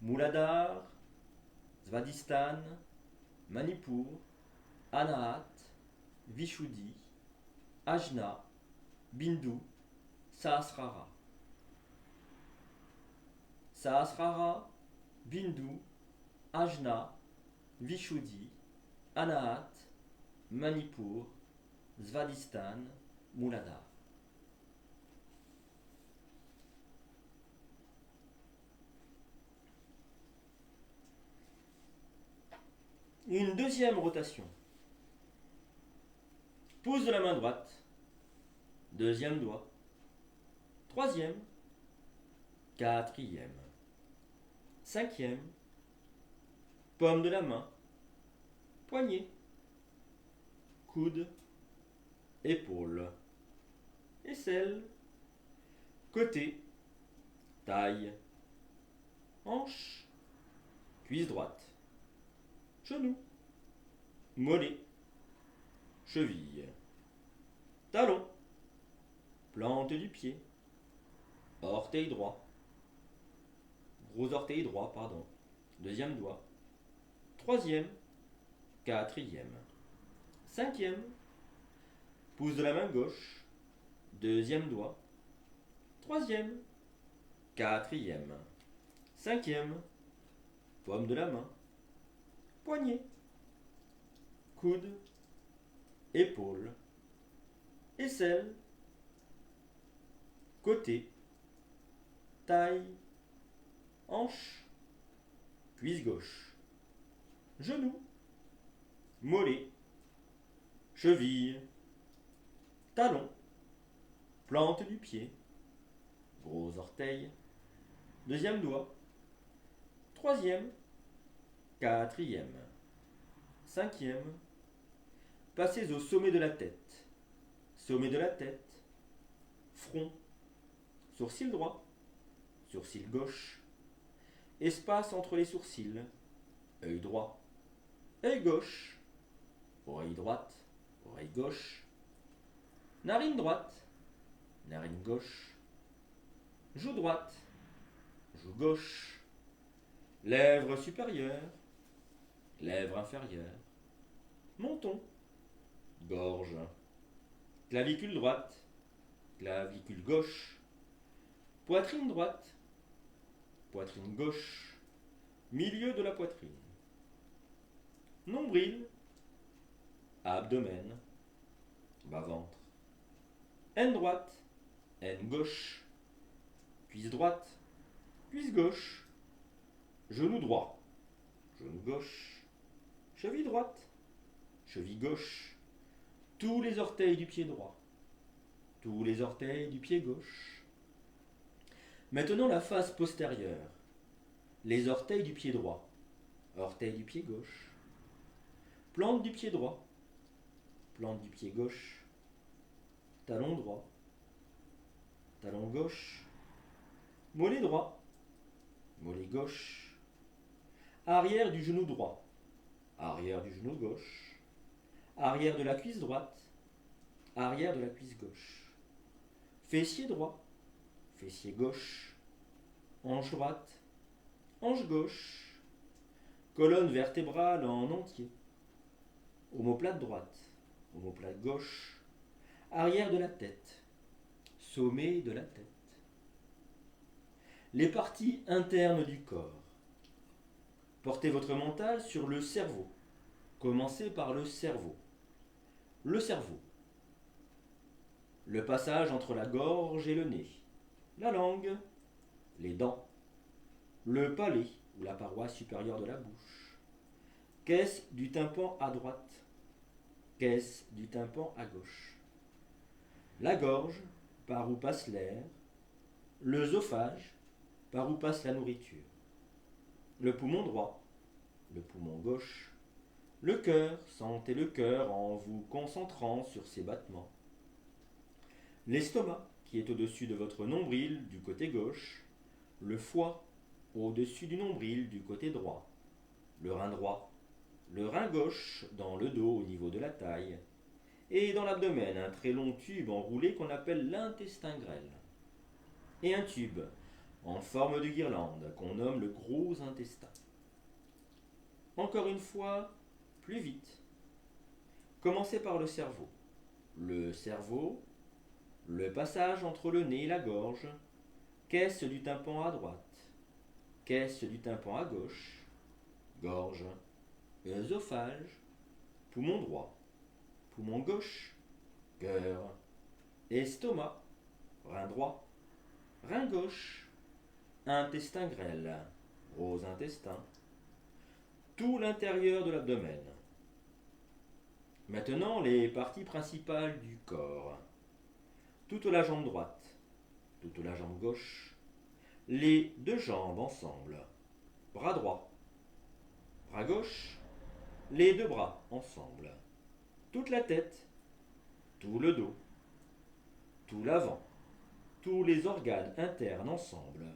Muladhara, Svadhisthana, Manipur, Anahat, Vishuddhi, Ajna, Bindu, Sahasrara. Sahasrara, Bindu, Ajna, Vishuddhi, Anahat, Manipur, Svadhisthana, Muladhara. Une deuxième rotation. Pouce de la main droite, deuxième doigt, troisième, quatrième, cinquième, paume de la main, poignet, coude, épaule, aisselle, côté, taille, hanche, cuisse droite, genou, mollet, cheville, talon, plante du pied, orteil droit, gros orteil droit, pardon, deuxième doigt, troisième, quatrième, cinquième, pouce de la main gauche, deuxième doigt, troisième, quatrième, cinquième, paume de la main, poignet, coude, épaule, aisselle, côté, taille, hanche, cuisse gauche, genou, mollet, cheville, talon, plante du pied, gros orteil, deuxième doigt, troisième, quatrième, cinquième, passez au sommet de la tête, front, sourcil droit, sourcil gauche, espace entre les sourcils, œil droit, œil gauche, oreille droite, oreille gauche, narine droite, narine gauche, joue droite, joue gauche, lèvre supérieure, lèvre inférieure, menton, gorge, clavicule droite, clavicule gauche, poitrine droite, poitrine gauche, milieu de la poitrine, nombril, abdomen, bas-ventre, aine droite, aine gauche, cuisse droite, cuisse gauche, genou droit, genou gauche, cheville droite, cheville gauche, tous les orteils du pied droit, tous les orteils du pied gauche. Maintenant la face postérieure, les orteils du pied droit, orteils du pied gauche, plante du pied droit, plante du pied gauche, talon droit, talon gauche, mollet droit, mollet gauche, arrière du genou droit, arrière du genou gauche, arrière de la cuisse droite, arrière de la cuisse gauche, fessier droit, fessier gauche, hanche droite, hanche gauche, colonne vertébrale en entier, omoplate droite, omoplate gauche, arrière de la tête, sommet de la tête. Les parties internes du corps. Portez votre mental sur le cerveau. Commencez par le cerveau. Le cerveau. Le passage entre la gorge et le nez. La langue. Les dents. Le palais ou la paroi supérieure de la bouche. Caisse du tympan à droite. Caisse du tympan à gauche. La gorge, par où passe l'air. L'œsophage, par où passe la nourriture. Le poumon droit, le poumon gauche. Le cœur, sentez le cœur en vous concentrant sur ses battements. L'estomac, qui est au-dessus de votre nombril du côté gauche. Le foie, au-dessus du nombril du côté droit, le rein droit, le rein gauche dans le dos au niveau de la taille, et dans l'abdomen un très long tube enroulé qu'on appelle l'intestin grêle, et un tube en forme de guirlande qu'on nomme le gros intestin. Encore une fois, plus vite. Commencez par le cerveau. Le cerveau, le passage entre le nez et la gorge, caisse du tympan à droite, caisse du tympan à gauche, gorge, œsophage, poumon droit, poumon gauche, cœur, estomac, rein droit, rein gauche, intestin grêle, gros intestin, tout l'intérieur de l'abdomen. Maintenant, les parties principales du corps. Toute la jambe droite, toute la jambe gauche, les deux jambes ensemble, bras droit, bras gauche, les deux bras ensemble, toute la tête, tout le dos, tout l'avant, tous les organes internes ensemble,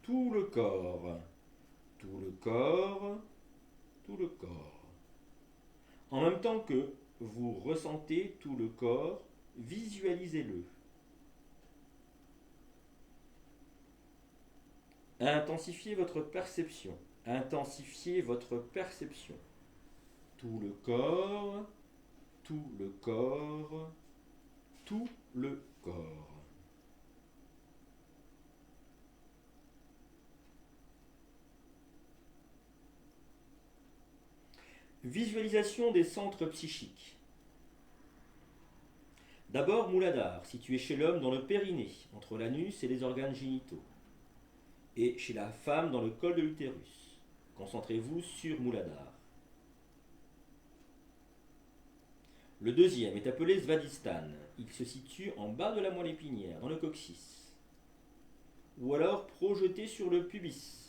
tout le corps, tout le corps, tout le corps. En même temps que vous ressentez tout le corps, visualisez-le. Intensifiez votre perception. Intensifiez votre perception. Tout le corps, tout le corps, tout le corps. Visualisation des centres psychiques. D'abord, Mouladhara, situé chez l'homme dans le périnée, entre l'anus et les organes génitaux, et chez la femme dans le col de l'utérus. Concentrez-vous sur Mouladhara. Le deuxième est appelé Svadhisthana. Il se situe en bas de la moelle épinière, dans le coccyx. Ou alors projeté sur le pubis.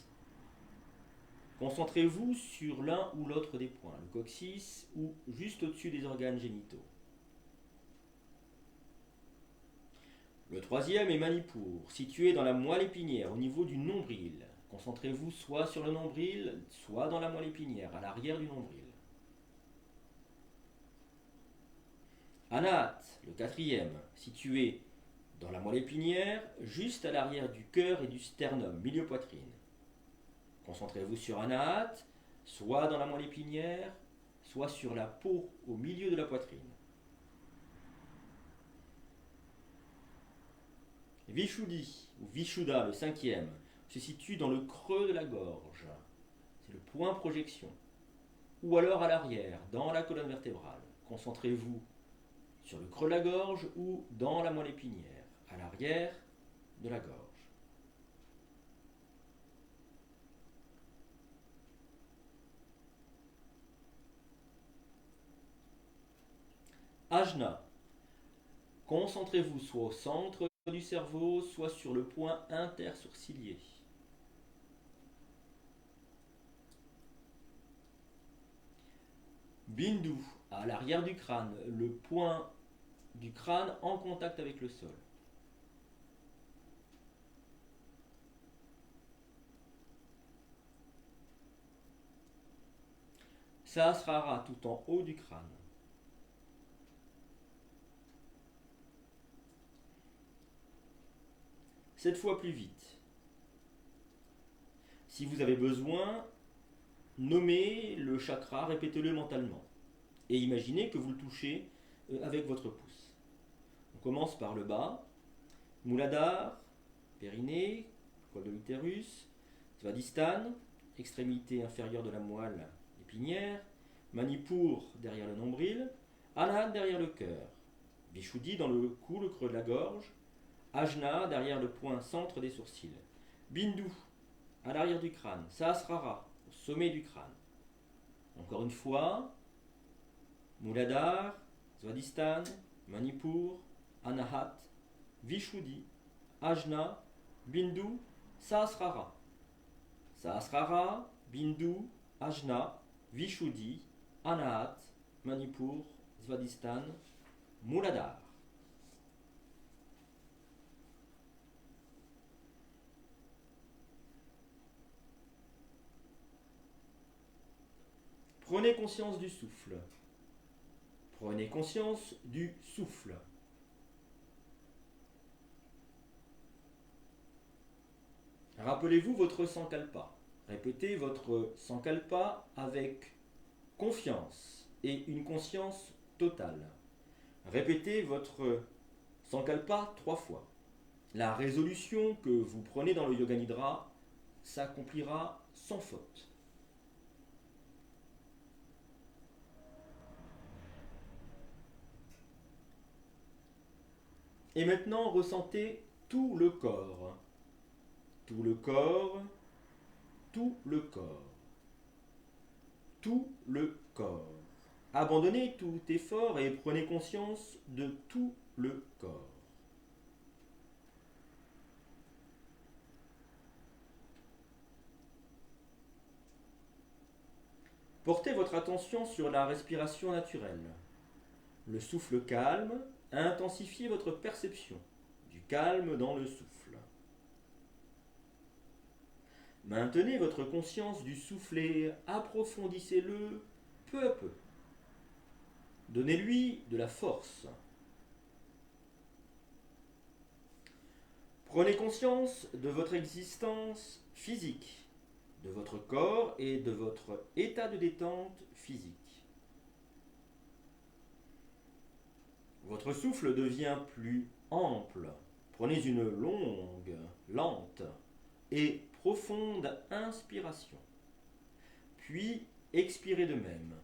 Concentrez-vous sur l'un ou l'autre des points, le coccyx ou juste au-dessus des organes génitaux. Le troisième est Manipur, situé dans la moelle épinière, au niveau du nombril. Concentrez-vous soit sur le nombril, soit dans la moelle épinière, à l'arrière du nombril. Anahat, le quatrième, situé dans la moelle épinière, juste à l'arrière du cœur et du sternum, milieu poitrine. Concentrez-vous sur Anahat, soit dans la moelle épinière, soit sur la peau au milieu de la poitrine. Vishuddhi, ou Vishuddha, le cinquième, se situe dans le creux de la gorge. C'est le point projection. Ou alors à l'arrière, dans la colonne vertébrale. Concentrez-vous sur le creux de la gorge ou dans la moelle épinière, à l'arrière de la gorge. Ajna. Concentrez-vous soit au centre du cerveau, soit sur le point intersourcilier. Bindu, à l'arrière du crâne, le point du crâne en contact avec le sol. Sahasrara, tout en haut du crâne. Cette fois plus vite. Si vous avez besoin, nommez le chakra, répétez-le mentalement. Et imaginez que vous le touchez avec votre pouce. On commence par le bas. Mouladhara, périnée, col de l'utérus. Svadhisthana, extrémité inférieure de la moelle épinière. Manipur, derrière le nombril. Anahat, derrière le cœur. Vishuddhi, dans le cou, le creux de la gorge. Ajna, derrière le point centre des sourcils. Bindu, à l'arrière du crâne. Sahasrara, au sommet du crâne. Encore une fois. Mouladhara, Svadhisthana, Manipur, Anahat, Vishuddhi, Ajna, Bindu, Sahasrara. Sahasrara, Bindu, Ajna, Vishuddhi, Anahat, Manipur, Svadhisthana, Mouladhara. Prenez conscience du souffle. Prenez conscience du souffle. Rappelez-vous votre sankalpa. Répétez votre sankalpa avec confiance et une conscience totale. Répétez votre sankalpa 3 fois. La résolution que vous prenez dans le Yoga Nidra s'accomplira sans faute. Et maintenant, ressentez tout le corps. Tout le corps, tout le corps, tout le corps. Abandonnez tout effort et prenez conscience de tout le corps. Portez votre attention sur la respiration naturelle. Le souffle calme, intensifiez votre perception du calme dans le souffle. Maintenez votre conscience du souffle et approfondissez-le peu à peu. Donnez-lui de la force. Prenez conscience de votre existence physique, de votre corps et de votre état de détente physique. Votre souffle devient plus ample. Prenez une longue, lente et profonde inspiration. Puis expirez de même.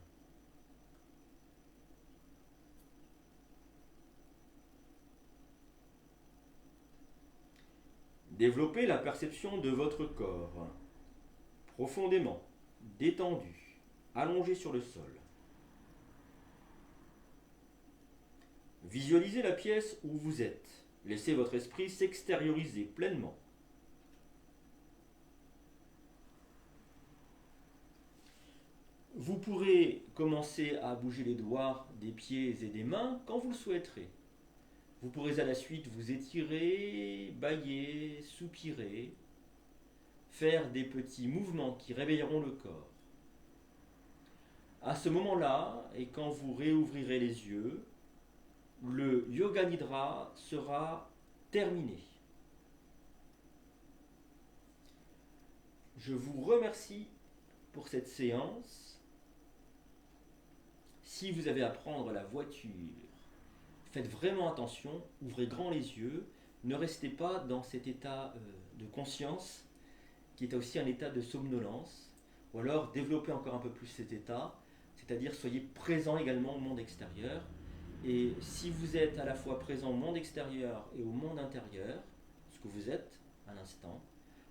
Développez la perception de votre corps, profondément, détendu, allongé sur le sol. Visualisez la pièce où vous êtes. Laissez votre esprit s'extérioriser pleinement. Vous pourrez commencer à bouger les doigts des pieds et des mains quand vous le souhaiterez. Vous pourrez à la suite vous étirer, bâiller, soupirer, faire des petits mouvements qui réveilleront le corps. À ce moment-là, et quand vous réouvrirez les yeux, le Yoga Nidra sera terminé. Je vous remercie pour cette séance. Si vous avez à prendre la voiture, faites vraiment attention, ouvrez grand les yeux, ne restez pas dans cet état de conscience qui est aussi un état de somnolence, ou alors développez encore un peu plus cet état, c'est-à-dire soyez présent également au monde extérieur. Et si vous êtes à la fois présent au monde extérieur et au monde intérieur, ce que vous êtes à l'instant,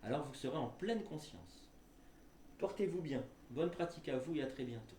alors vous serez en pleine conscience. Portez-vous bien, bonne pratique à vous et à très bientôt.